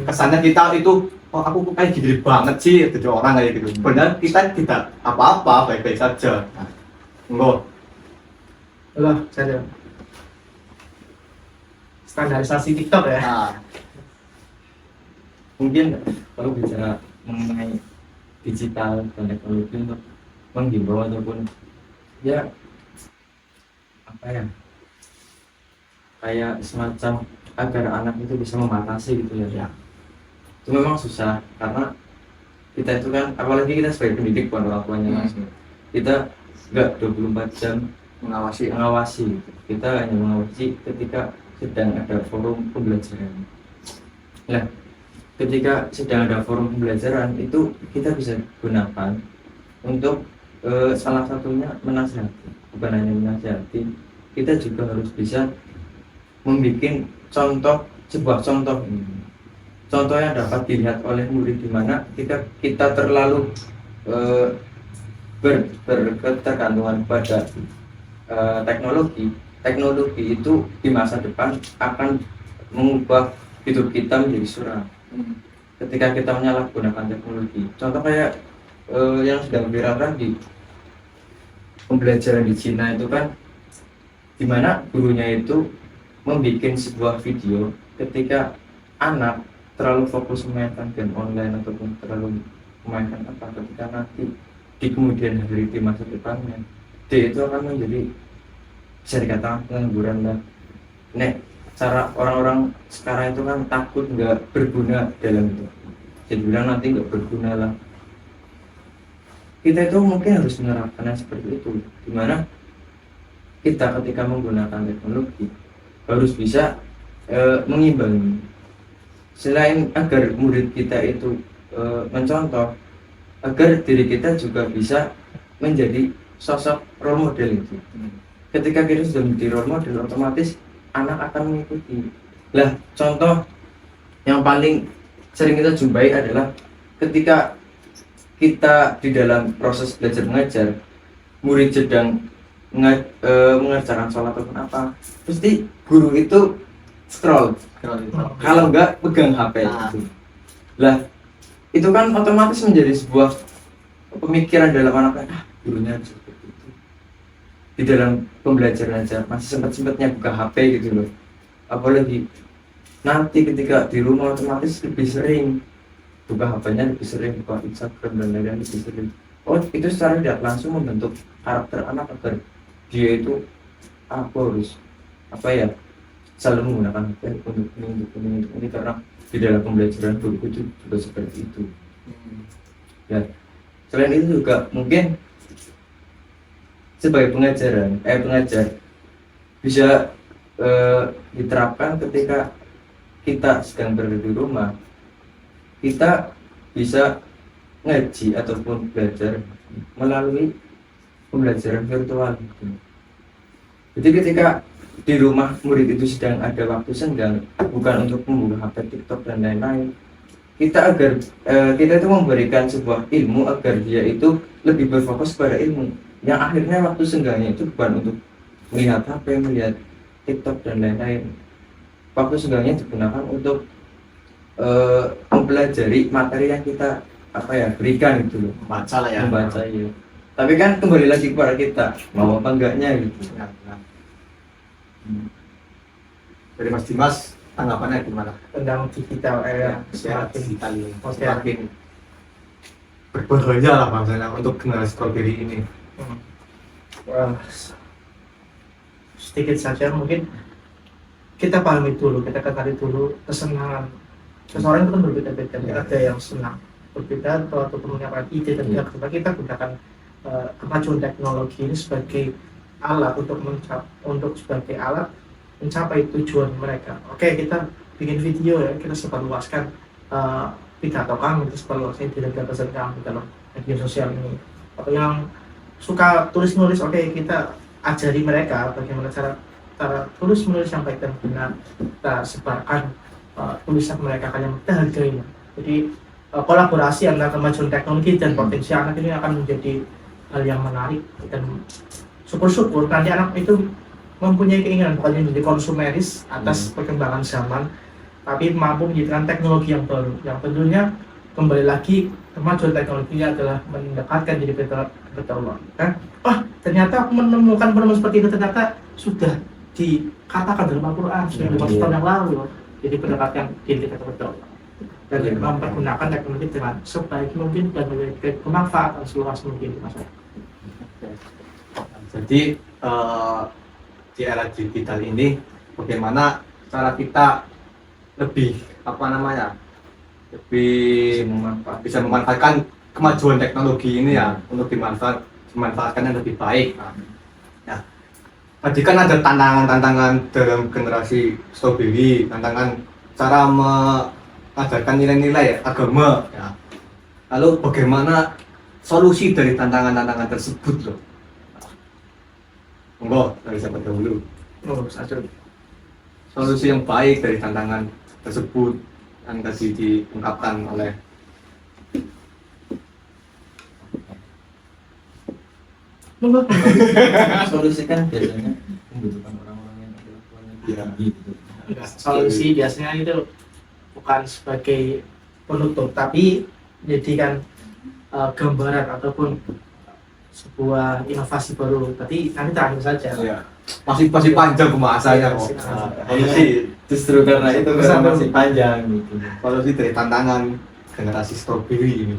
Kesannya kita itu, oh aku kayak gini banget sih, jadi orang kayak gitu. Sebenarnya kita tidak apa-apa, baik-baik saja. Enggak. Loh, saya standarisasi TikTok ya. Nah, Mungkin kalau bicara mengenai digital dan teknologi untuk menghimbau ataupun ya apa ya, kayak semacam agar anak itu bisa membatasi gitu ya. Itu memang susah karena kita itu kan, apalagi kita sebagai pendidik bukan orang tuanya langsung, kita nggak 24 jam mengawasi gitu. Kita hanya mengawasi ketika sedang ada forum pembelajaran. Nah, ketika sedang ada forum pembelajaran itu kita bisa gunakan untuk salah satunya menasihati. Bukan hanya menasihati, kita juga harus bisa membuat sebuah contoh yang dapat dilihat oleh murid, di mana kita terlalu berketergantungan pada teknologi itu di masa depan akan mengubah hidup kita menjadi suram ketika kita menyalahgunakan teknologi. Contoh kayak yang sedang viral kan di pembelajaran di Cina itu kan, dimana gurunya itu membuat sebuah video ketika anak terlalu fokus memainkan game online ataupun terlalu memainkan apa, ketika nanti di kemudian hari di masa depannya dia itu akan menjadi, bisa dikatakan pengangguran lah. Cara orang-orang sekarang itu kan takut nggak berguna dalam itu, jadi bilang nanti nggak berguna lah. Kita itu mungkin harus menerapkan yang seperti itu, dimana kita ketika menggunakan teknologi harus bisa mengimbangi, selain agar murid kita itu mencontoh, agar diri kita juga bisa menjadi sosok role model itu. Ketika kita sudah menjadi role model, otomatis anak akan mengikuti. Lah, contoh yang paling sering kita jumpai adalah ketika kita di dalam proses belajar mengajar, murid sedang mengerjakan sholat ataupun apa, pasti guru itu scroll, kalau enggak pegang HP itu. Lah, itu kan otomatis menjadi sebuah pemikiran dalam anaknya, gurunya harus seperti itu. Di dalam pembelajaran aja masih sempat-sempatnya buka HP gitu loh. Apalagi nanti ketika di rumah otomatis lebih sering buka HP-nya, lebih sering buka Instagram dan lain-lain, lebih sering. Oh, itu secara tidak langsung membentuk karakter anak agar dia itu harus apa ya, selalu menggunakan HP untuk ini karena di dalam pembelajaran guru itu juga seperti itu. Ya, selain itu juga mungkin sebagai pengajar bisa diterapkan ketika kita sedang berada di rumah, kita bisa ngaji ataupun belajar melalui pembelajaran virtual. Jadi ketika di rumah murid itu sedang ada waktu senggang, bukan untuk membuka HP, TikTok dan lain-lain, kita itu memberikan sebuah ilmu agar dia itu lebih berfokus pada ilmu, yang akhirnya waktu senggangnya itu bukan untuk melihat HP, melihat TikTok dan lain-lain. Waktu senggangnya digunakan untuk mempelajari materi yang kita berikan gitu loh, membaca lah ya. Membaca ya. Tapi kan kembali lagi kepada kita mau apa enggaknya gitu. Dari Mas Dimas, tanggapannya gimana? Tentang digital era Semakin digital ini, modern. semakin berbahaya lah bahasanya untuk generasi strawberry ini. Wah, sedikit saja mungkin kita pahami dulu, kita kenali dulu kesenangan seseorang itu kan berbeda-beda. Ada yang senang berbeda atau menyampaikan ide dan kita gunakan kemajuan teknologi ini sebagai alat untuk sebagai alat mencapai tujuan mereka. Oke, kita bikin video ya, kita sebarluaskan pidato kami, kita sebarluaskan ide dan gagasan kami dalam media sosial ini. Atau yang suka tulis-nulis, oke, kita ajari mereka bagaimana cara tulis-menulis yang baik dan benar. Kita sebarkan tulisan mereka, yang kita hargai. Jadi kolaborasi antara kemajuan teknologi dan potensi anak ini akan menjadi hal yang menarik, dan syukur-syukur nanti anak itu mempunyai keinginan bukan menjadi konsumeris atas perkembangan zaman, tapi mampu menciptakan teknologi yang baru, yang tentunya kembali lagi kemajuan teknologinya adalah mendekatkan diri kita kepada Allah. Kan? Ternyata aku menemukan penemuan seperti itu ternyata sudah dikatakan dalam Al-Quran sudah 500 tahun yang lalu. Jadi mendekatkan diri kita kepada Allah dan mempergunakan teknologi dengan sebaik mungkin dan memberikan kemanfaatan seluas mungkin di masyarakat. Jadi di era digital ini bagaimana cara kita lebih bisa memanfaatkan kemajuan teknologi ini ya untuk dimanfaatkan yang lebih baik. Nah, tadi kan ada tantangan dalam generasi strawberry, tantangan cara mengajarkan nilai-nilai agama. Ya. Lalu bagaimana solusi dari tantangan-tantangan tersebut loh? Monggo dari siapa dahulu? Solusi yang baik dari tantangan tersebut yang tadi diungkapkan oleh solusi kan biasanya membutuhkan orang-orang yang intelektualnya tinggi gitu. Solusi biasanya itu bukan sebagai penutup, tapi jadikan gambaran ataupun sebuah inovasi baru. Tapi nanti terakhir saja. ya. Masih panjang pembahasannya kok. Solusi Justru karena itu karena masih panjang gitu. solusi dari tantangan generasi strawberry ini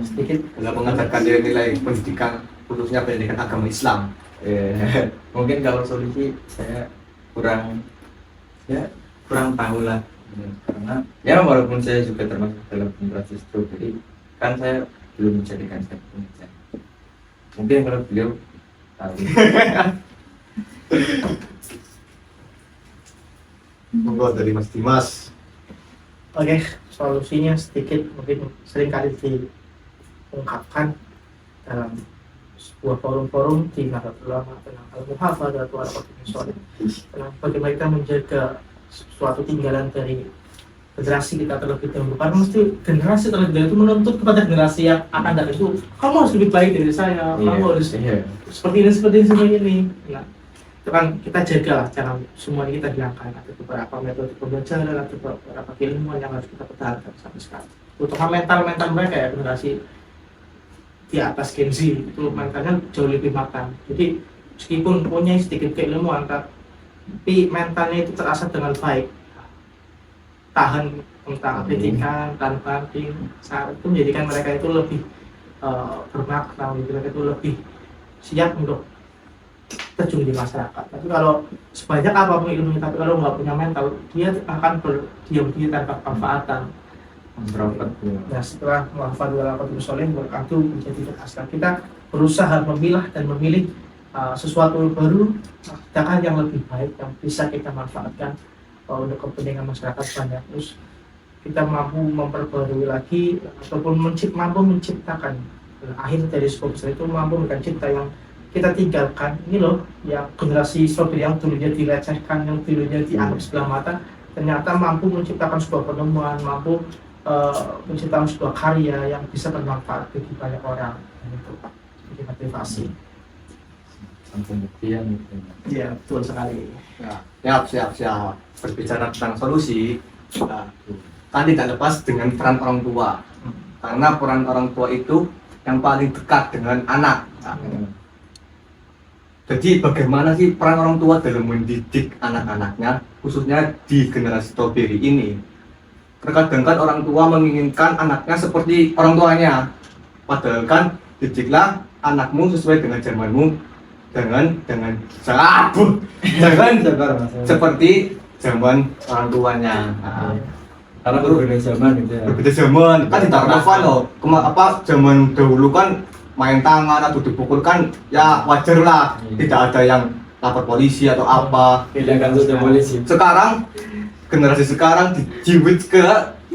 Sedikit dalam mengajarkan nilai-nilai pendidikan, khususnya pendidikan agama Islam. Mungkin kalau solusi saya kurang tahu lah. Karena ya walaupun saya juga termasuk dalam generasi strawberry, kan saya belum menjadikan saya pengajar. Mungkin kalau beliau tahu. Monggo dari Mas Dimas. Oke, solusinya sedikit mungkin sering kali diungkapkan dalam sebuah forum-forum di Nahdlatul Ulama tentang al-muhafadzah atau al-qadr tentang bagaimana kita menjaga suatu tinggalan dari generasi kita terlebih dahulu. Karena mesti generasi terlebih dahulu itu menuntut kepada generasi yang akan datang itu, kamu harus lebih baik dari saya, kamu harus seperti ini. Nah, itu kan kita jaga lah, jangan semua ini kita hilangkan. Ada beberapa metode pembelajaran, ada beberapa keilmuan yang harus kita pertahankan sampai sekarang. Terutama mental mereka ya, generasi di atas Gen Z itu mentalnya jauh lebih matang. Jadi meskipun punya sedikit keilmuan, tapi mentalnya itu terasa dengan baik, tahan tentang kritikan, tahan banting, saat itu menjadikan mereka itu lebih bermakna, mereka itu lebih siap untuk terjun di masyarakat. Tapi kalau sebanyak apapun ilmunya, tapi kalau nggak punya mental, dia akan berdiam-diam tanpa kemanfaatan. Nah, setelah menghafal soleh berkatu menjadi asal kita berusaha memilah dan memilih sesuatu baru, tindakan yang lebih baik yang bisa kita manfaatkan untuk kepentingan masyarakat banyak. Terus kita mampu memperbarui lagi ataupun mampu menciptakan akhir dari sebuah besar itu, mampu memberikan cipta yang kita tinggalkan. Ini loh yang generasi strawberry yang dulunya dilecehkan, yang dulunya dianggap sebelah mata, ternyata mampu menciptakan sebuah penemuan, mampu menciptakan sebuah karya yang bisa bermanfaat bagi banyak orang. Itu jadi motivasi. Pembuktian. Ya, betul sekali. Ya, siap. Berbicara tentang solusi, kan tidak lepas dengan peran orang tua. Karena peran orang tua itu yang paling dekat dengan anak. Jadi bagaimana sih peran orang tua dalam mendidik anak-anaknya, khususnya di generasi strawberry ini? Terkadang kan orang tua menginginkan anaknya seperti orang tuanya, padahal kan didiklah anakmu sesuai dengan zamanmu, jangan seperti zaman orang tuanya. Karena berbeda zaman gitu ya. Berbeda zaman kan tidak relevan loh. Zaman dahulu kan main tangan atau dipukul kan ya wajar lah, tidak ada yang lapor polisi atau apa. Tidak kan sudah polisi. Sekarang generasi sekarang dijiwit ke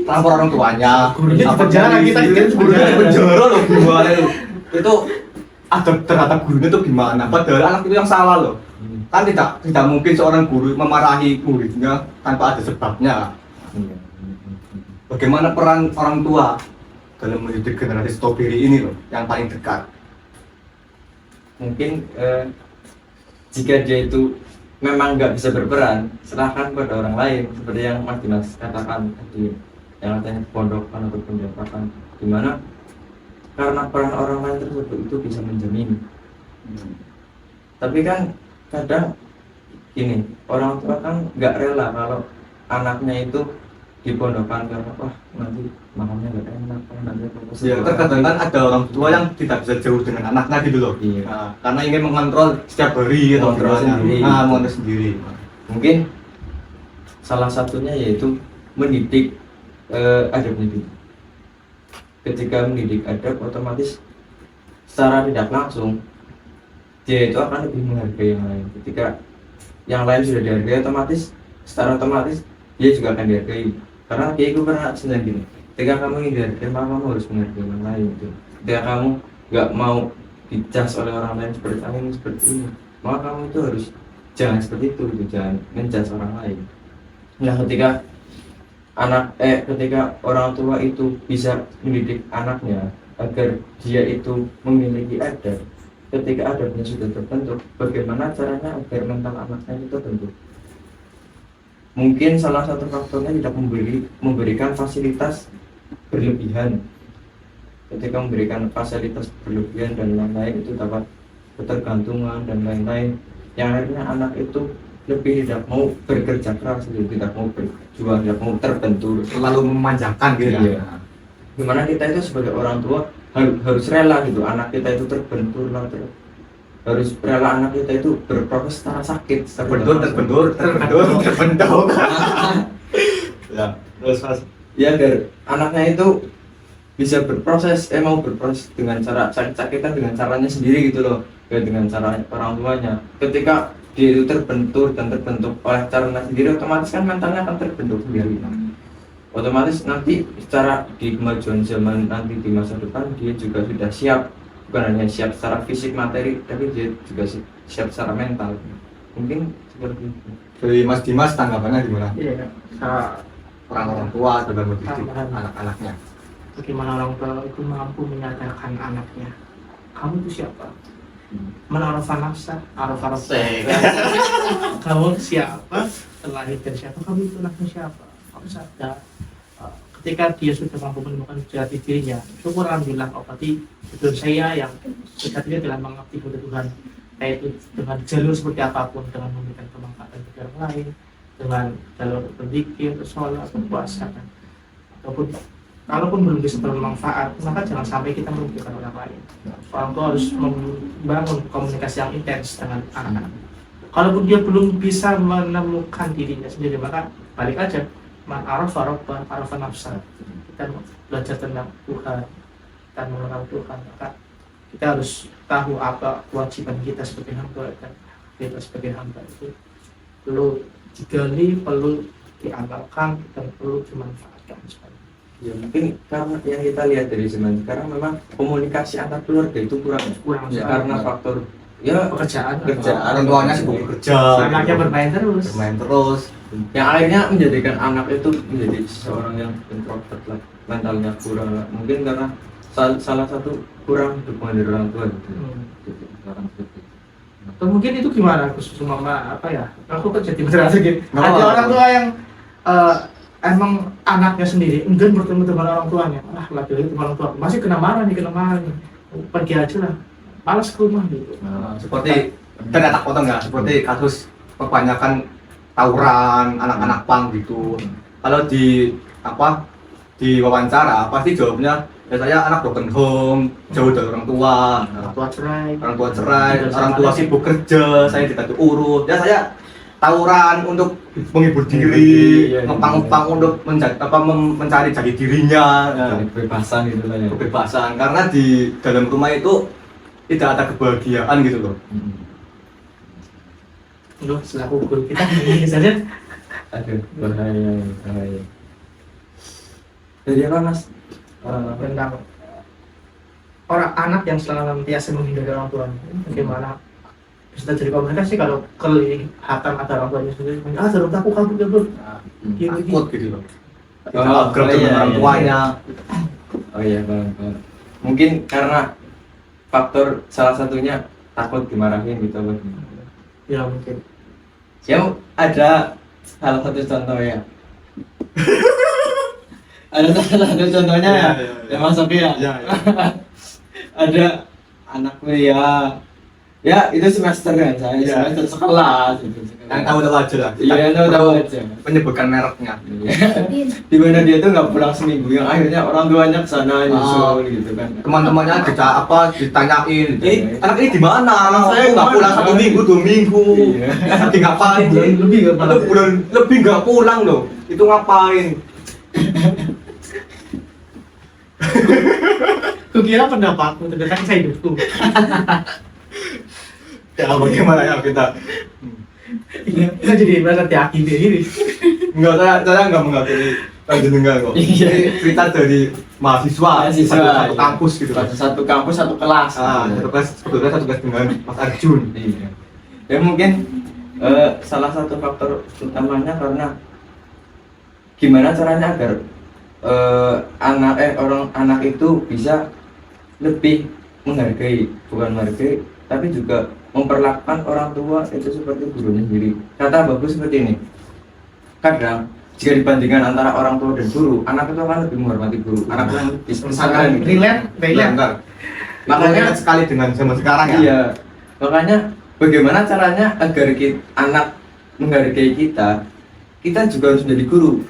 lapor orang tuanya. Gurunya di penjara, kita gurunya di penjara loh, gimana itu adab terhadap gurunya itu gimana? Padahal anak itu yang salah loh. Kan tidak mungkin seorang guru memarahi muridnya tanpa ada sebabnya. bagaimana peran orang tua dalam mendidik generasi strawberry ini loh, yang paling dekat. Mungkin jika dia itu memang nggak bisa berperan, serahkan pada orang lain seperti yang Mas Dimas katakan tadi, yang katanya pondokan atau pendidikan, dimana karena peran orang lain tersebut itu bisa menjamin. Tapi kan kadang ini orang tua kan nggak rela kalau anaknya itu dipondokan karena wah nanti makannya nggak enak, nanti Ya, terkadang kan ada orang tua yang tidak bisa jauh dengan anaknya gitu loh. Iya. Nah, karena ingin mengontrol setiap hari atau Mengontrol gimana. sendiri. Mengontrol sendiri. Mungkin salah satunya yaitu mendidik adab mendidik. Ketika mendidik adab, otomatis secara tidak langsung dia itu akan lebih menghargai yang lain. Ketika yang lain sudah dihargai, otomatis secara otomatis dia juga akan dihargai. Karena dia itu pernah senang gini, ketika kamu ingin dihargai, maka kamu harus menghargai orang lain gitu. Ketika kamu nggak mau dicas oleh orang lain seperti ini, maka kamu itu harus jangan seperti itu gitu, jangan menjudge orang lain. Nah, ketika orang tua itu bisa mendidik anaknya agar dia itu memiliki adab, ketika adabnya sudah terbentuk, bagaimana caranya agar mental anaknya itu terbentuk? Mungkin salah satu faktornya tidak memberikan fasilitas berlebihan. Ketika memberikan fasilitas berlebihan dan lain-lain itu dapat ketergantungan dan lain-lain, yang akhirnya anak itu lebih tidak mau bekerja keras, tidak mau berjuang, tidak mau terbentur, Terlalu memanjakan gitu Iya. ya. Dimana kita itu sebagai orang tua harus rela gitu, anak kita itu terbentur lah, harus rela anak kita itu berproses secara sakit, Terbentur. Ya, terus Mas. ya agar anaknya itu bisa berproses, mau berproses dengan cara sakit-sakitan dengan caranya sendiri gitu loh, ya dengan cara orang tuanya. Ketika dia itu terbentur dan terbentuk oleh caranya sendiri, otomatis kan mentalnya akan terbentuk sendiri. Otomatis nanti secara di kemajuan zaman nanti di masa depan dia juga sudah siap, bukan hanya siap secara fisik materi, tapi dia juga siap secara mental. Mungkin seperti itu. Dari Mas Dimas tanggapannya gimana? Iya, Peran orang tua dalam mendidik anak-anaknya. bagaimana orang tua itu mampu menyadarkan anaknya, kamu itu siapa? Menarafan nafsa, araf kamu siapa, terlahir dari siapa, kamu itu anaknya siapa, kamu sadar. Ketika dia sudah mampu menemukan jati dirinya, syukur alhamdulillah, oh berarti tujuan saya yang sejatinya adalah mengabdi kepada Tuhan, yaitu dengan jalur seperti apapun, dengan memberikan kemanfaatan bagi orang lain, dengan jalur berzikir, sholat, berpuasa, kan. Ataupun kalaupun belum bisa bermanfaat, maka jangan sampai kita merugikan orang lain. Orang tua harus membangun komunikasi yang intens dengan anak-anak. Kalaupun dia belum bisa menemukan dirinya sendiri, maka balik aja, man arafa rabbah arafa nafsa. Kita belajar tentang Tuhan dan mengenal Tuhan, maka kita harus tahu apa kewajiban kita sebagai hamba, dan kita sebagai hamba itu perlu digali, perlu diamalkan, dan perlu dimanfaatkan. Ya mungkin karena yang kita lihat dari zaman sekarang memang komunikasi antar keluarga itu kurang Ya, karena benar. faktor ya pekerjaan, Orang tuanya sibuk bekerja, anaknya bermain terus. bermain terus. yang akhirnya menjadikan anak itu menjadi seorang yang introvert lah, mentalnya kurang lah. Mungkin karena salah satu kurang dukungan dari orang tua gitu. Gitu, sekarang seperti itu. Atau mungkin itu gimana, khusus mama apa ya? Aku kan jadi berasa gitu. Nggak Ada apa-apa. orang tua yang emang anaknya sendiri enggan bertemu dengan orang tuanya. Lagi-lagi dengan orang tua masih kena marah nih, pergi aja lah, malas ke rumah gitu. Nah, seperti dan tak potong ya, seperti kasus kebanyakan tawuran anak-anak pang gitu. Kalau di wawancara pasti jawabnya ya saya anak broken home, jauh dari orang tua, Orang tua cerai. orang tua sibuk kerja, saya tidak diurus. Ya saya tawuran untuk menghibur diri, Iya, ngepang-ngepang untuk mencari jati dirinya, Jadi kebebasan gitu lah ya. kebebasan. Karena di dalam rumah itu tidak ada kebahagiaan gitu loh. Loh, selaku guru kita ini saja Aduh, bahaya. Jadi apa Mas? tentang orang anak yang senantiasa menghindari orang tuanya. Bagaimana bisa terjadi komunikasi kalau kelihatan ada orang tuanya sendiri, dalam aku kabur. Takut gitu loh. kita akrab dengan orang tuanya. Oh iya, paham. Mungkin karena faktor salah satunya takut dimarahin gitu apa gimana? Ya mungkin. Ya ada salah satu contoh ya. Ada salah satu contohnya ya, ya Mas Sofi ya. Ya, ya. Ada anak kuliah. Ya itu semester kan saya Ya. semester sekelas. Yang tahu aja lah. Iya, yang tahu aja. Menyebutkan mereknya. Di mana dia tuh nggak pulang seminggu, yang akhirnya orang tuanya kesana nyusul gitu kan. Teman-temannya ditanyain, Iya. anak ini di mana? Anak saya Kok nggak kemana? pulang 1 minggu, 2 minggu. Iya. Lagi ngapain? Bulan lebih nggak pulang. Bulan lebih nggak pulang loh. Itu ngapain? Kukira pendapatmu tentang saya hidupku. Ya bagaimana ya kita? Kita jadi merasa diakini diri. Enggak, saya enggak mengakui panjenengan kok. Iya. Ini cerita dari mahasiswa, satu kampus gitu kan. Satu kampus satu kelas. Satu kelas, sebetulnya satu kelas dengan Mas Arjun. Iya. Ya mungkin salah satu faktor utamanya karena gimana caranya agar anak itu bisa lebih menghargai, bukan menghargai, tapi juga memperlakukan orang tua itu seperti gurunya sendiri. Kata bagus seperti ini. Kadang jika dibandingkan antara orang tua dan guru, anak itu akan lebih menghormati guru. Anak yang misalkan Relate. Bentar. Makanya Makanya sekali dengan zaman sekarang ya. iya, makanya bagaimana caranya agar anak menghargai kita juga harus menjadi guru.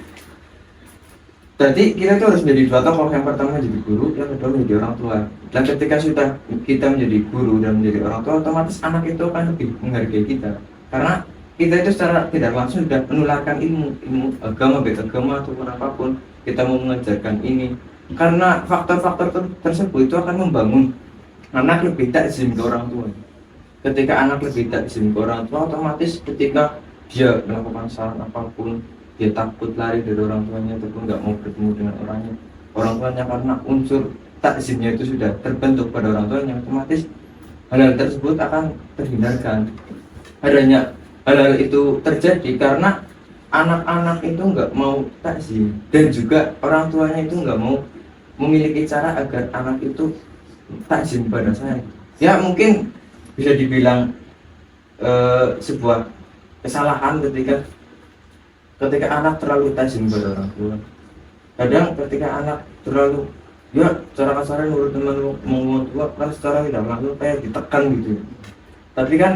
Berarti kita tuh harus menjadi dua tokoh, yang pertama menjadi guru, yang kedua menjadi orang tua. Dan ketika sudah kita menjadi guru dan menjadi orang tua, otomatis anak itu akan lebih menghargai kita. Karena kita itu secara tidak langsung sudah menularkan ilmu agama, baik agama ataupun apapun, kita mau mengajarkan ini. Karena faktor-faktor tersebut itu akan membangun anak lebih takzim ke orang tua. Ketika anak lebih takzim ke orang tua, otomatis ketika dia melakukan kesalahan apapun, dia takut lari dari orang tuanya ataupun nggak mau bertemu dengan orang tuanya karena unsur takzimnya itu sudah terbentuk pada orang tuanya, otomatis hal-hal tersebut akan terhindarkan. Adanya hal-hal itu terjadi karena anak-anak itu nggak mau takzim dan juga orang tuanya itu nggak mau memiliki cara agar anak itu takzim pada saya. Ya mungkin bisa dibilang sebuah kesalahan ketika anak terlalu tajam pada orang tua. Kadang ketika anak terlalu ya cara kasarnya nurut teman mau tua kan secara tidak langsung kayak ditekan gitu. Tapi kan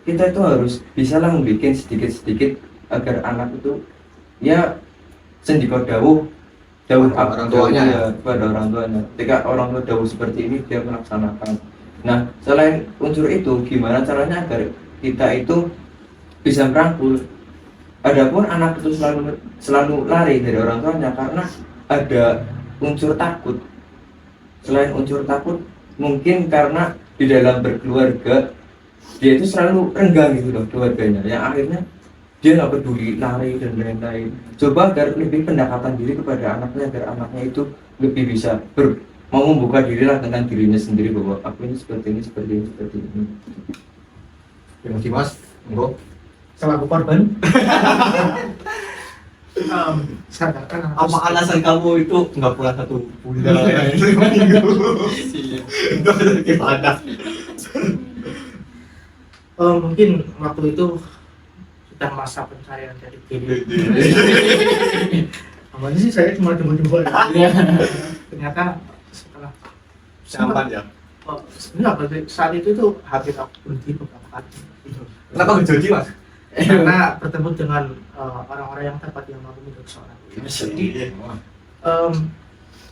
kita itu harus bisa lah membuat sedikit-sedikit agar anak itu ya sendiko dawuh orang tuanya ya pada orang tuanya. Ketika orang tua dawuh seperti ini dia melaksanakan. Nah selain unsur itu gimana caranya agar kita itu bisa merangkul. Adapun anak itu selalu lari dari orang tuanya karena ada unsur takut. Selain unsur takut, mungkin karena di dalam berkeluarga dia itu selalu renggang gitu loh keluarganya. Yang akhirnya dia nggak peduli lari dan lain-lain. Coba agar lebih pendekatan diri kepada anaknya agar anaknya itu lebih bisa mau membuka diri lah tentang dirinya sendiri bahwa aku ini seperti ini, seperti ini, seperti ini. Terima kasih Mas. Monggo. Selaku korban. Sadarkan Apa alasan kamu itu nggak pulang 1 bulan? 5 minggu. Itu ada gimana? mungkin waktu itu sudah masa pencarian dari diri. Awalnya sih saya cuma coba-coba. Ternyata setelah Nyaman ya. sebenarnya saat itu tuh hati aku berhenti beberapa kali. Kenapa nggak jadi Mas? Karena bertemu dengan orang-orang yang tepat yang mampu menjadi seorang. Jadi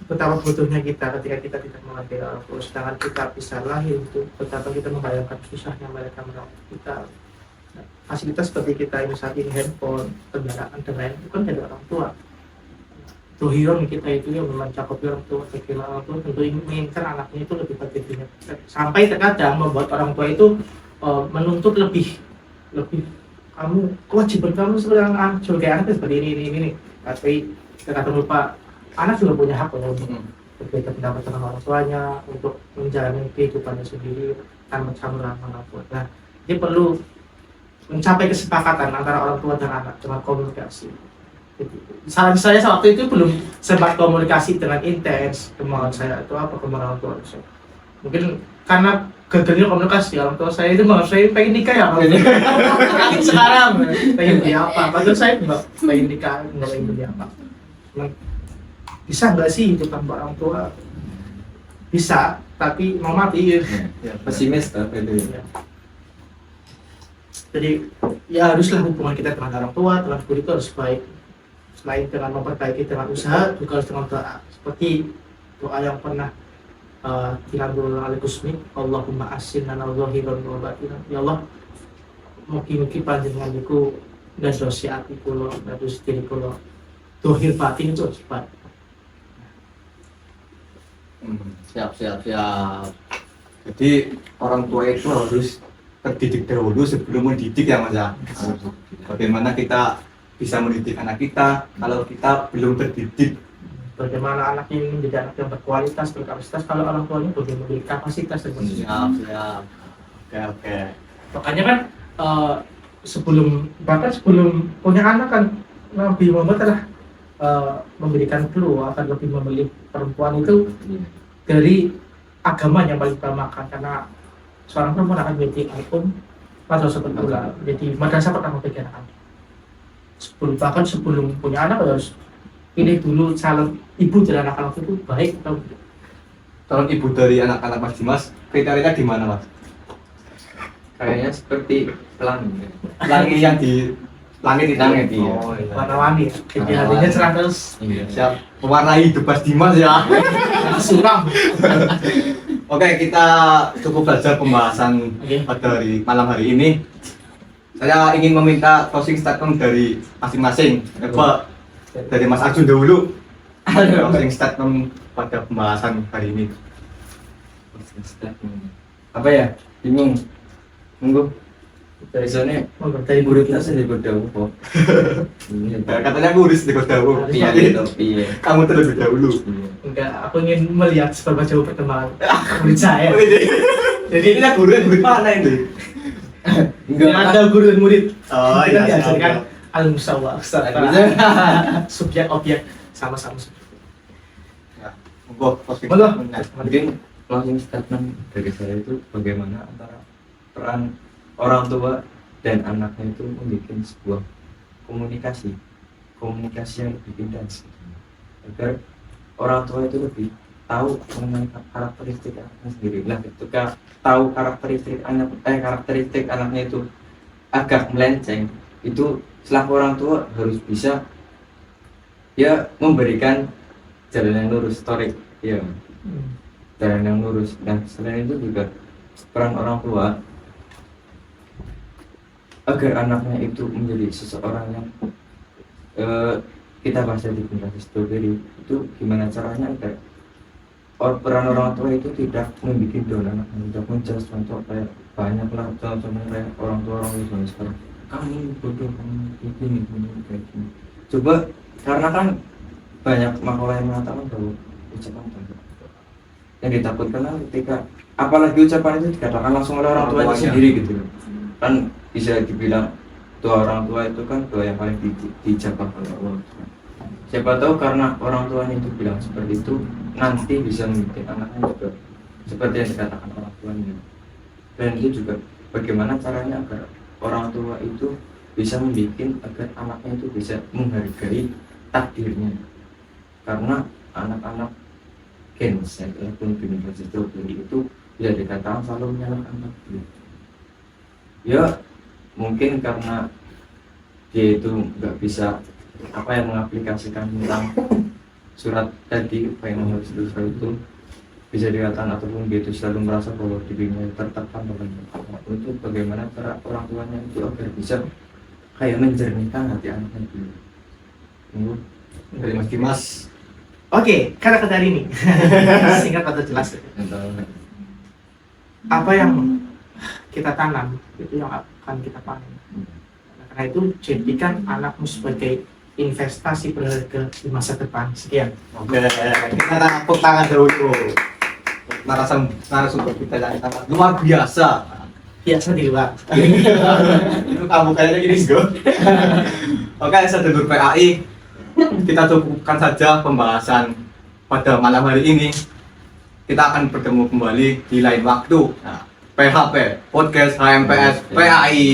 betapa butuhnya kita ketika kita tidak menghargai orang tua, sedangkan kita bisa lahir itu betapa kita membayangkan susahnya mereka merawat kita. Nah, fasilitas seperti kita ini saat ini, handphone, kendaraan dan lain itu kan dari orang tua. Tuhiron kita itu yang mencakup orang tua, bagaimana orang tua tentu menginginkan anaknya itu lebih baik dirinya. Sampai terkadang membuat orang tua itu menuntut lebih kamu kewajiban kamu sebagai anak seperti ini. Tapi terkadang lupa anak juga punya hak untuk berbeda pendapat dengan orang tuanya, untuk menjalani kehidupannya sendiri tanpa campur tangan orang tua. Nah, dia perlu mencapai kesepakatan antara orang tua dan anak dengan komunikasi. Saran saya waktu itu belum sempat komunikasi dengan intens kemauan saya itu apa kemauan orang tua saya. Mungkin karena gagalnya komunikasi orang tua saya itu malah saya pengen nikah ya mungkin sekarang pengen beli apa padahal saya nggak pengen nikah nggak pengen beli apa. Bisa nggak sih hidup tanpa orang tua? Bisa, tapi mau mati. Ya, pesimis tapi itu. Ya. Jadi ya haruslah hubungan kita dengan orang tua, dengan guru itu harus baik. Selain dengan memperbaiki dengan usaha, juga harus dengan doa. Seperti doa yang pernah dilantur oleh Gusmi, Allahumma asinna zahiran wa batinan. Ya Allah, mugi-mugi panjenengan niku ndadosi ati kula, ndadosi diri kula. Zahir batin itu harus baik. Siap. Jadi orang tua itu harus terdidik dahulu sebelum mendidik ya Mas ya. Bagaimana kita bisa mendidik anak kita kalau kita belum terdidik? Bagaimana anak ini menjadi anak yang berkualitas, berkapasitas kalau orang tuanya belum memiliki kapasitas dan kondisi. Siap. Oke. Makanya kan sebelum punya anak kan Nabi Muhammad telah memberikan clue akan lebih memilih perempuan itu dari agama yang paling utamakan karena seorang perempuan akan menjadi madrasah pertama. Jadi madrasah pertama bagi anak. Sebelum punya anak harus pilih dulu calon ibu dari anak-anak itu baik atau tidak. Calon ibu dari anak-anak Mas Dimas kriterianya di mana Mas? Kayaknya seperti pelangi. Pelangi yang di langit itu. Langit, iya. Oh, iya. Warna-warni, jadi hatinya cerah terus. Iya. Siap. Mewarnai hidup Mas Dimas ya. Suram. Oke, kita cukup belajar pembahasan Oke. pada malam hari ini. Saya ingin meminta closing statement dari masing-masing. Coba dari Mas Arjun dahulu. Closing statement pada pembahasan hari ini. Apa ya? Bingung. Nunggu. Dari sana Dari muridnya sendiri berdauh kok. Katanya kuris di Kota Dawu. Iya, gitu. Iya. Kamu terlebih dahulu. Enggak, aku ingin melihat seberapa jauh perkembangan murid saya. Jadi ini guru mana ini? Yang ada guru dan murid. Oh Kita iya. diajarkan al-musawwah, subjek objek sama-sama. Monggo closing Monggo. statement-nya. Mungkin closing statement dari saya itu bagaimana antara peran orang tua dan anaknya itu membuat sebuah komunikasi yang lebih intens agar orang tua itu lebih tahu mengenai karakteristik anaknya sendiri. Nah, ketika tahu karakteristik anaknya itu agak melenceng, itu selaku orang tua harus bisa ya memberikan jalan yang lurus, jalan yang lurus. Dan selain itu juga peran orang tua agar anaknya itu menjadi seseorang yang kita bahas di generasi strawberry itu gimana caranya agar peran orang tua itu tidak membuat down anaknya, tidak menjudge contoh kayak banyak lah contohnya kayak orang tua yang sekarang kamu bodoh, kamu ini kayak gini. Coba karena kan banyak makalah yang mengatakan bahwa ucapan yang ditakutkan ketika apalagi ucapan itu dikatakan langsung oleh orang tuanya sendiri gitu loh. Kan bisa dibilang doa orang tua itu kan doa yang paling dijabah oleh Allah. Siapa tahu karena orang tuanya itu bilang seperti itu nanti bisa membuat anaknya juga seperti yang dikatakan orang tuanya. Dan itu juga bagaimana caranya agar orang tua itu bisa membuat agar anaknya itu bisa menghargai takdirnya. Karena anak-anak Gens ataupun generasi strawberry itu bisa dikatakan selalu menyalahkan takdir. Ya mungkin karena dia itu nggak bisa mengaplikasikan tentang surat tadi apa yang harus itu bisa dikatakan ataupun dia itu selalu merasa bahwa dirinya tertekan untuk bagaimana cara orang tuanya itu agar bisa kayak menjernihkan hati anaknya dulu. Dari Mas Dimas. Oke, kata-kata hari ini singkat atau jelas. Apa yang kita tanam itu yang akan kita panen. Karena itu jadikan anakmu sebagai investasi berharga di masa depan. Sekian. Oke, kita tepuk tangan dahulu. Narasumber kita yang sangat luar biasa. Biasa di luar. Itu kamu kayaknya gini sih. Oke, sedulur PAI, kita cukupkan saja pembahasan pada malam hari ini. Kita akan bertemu kembali di lain waktu. Nah, PHP Podcast HMPS PAI.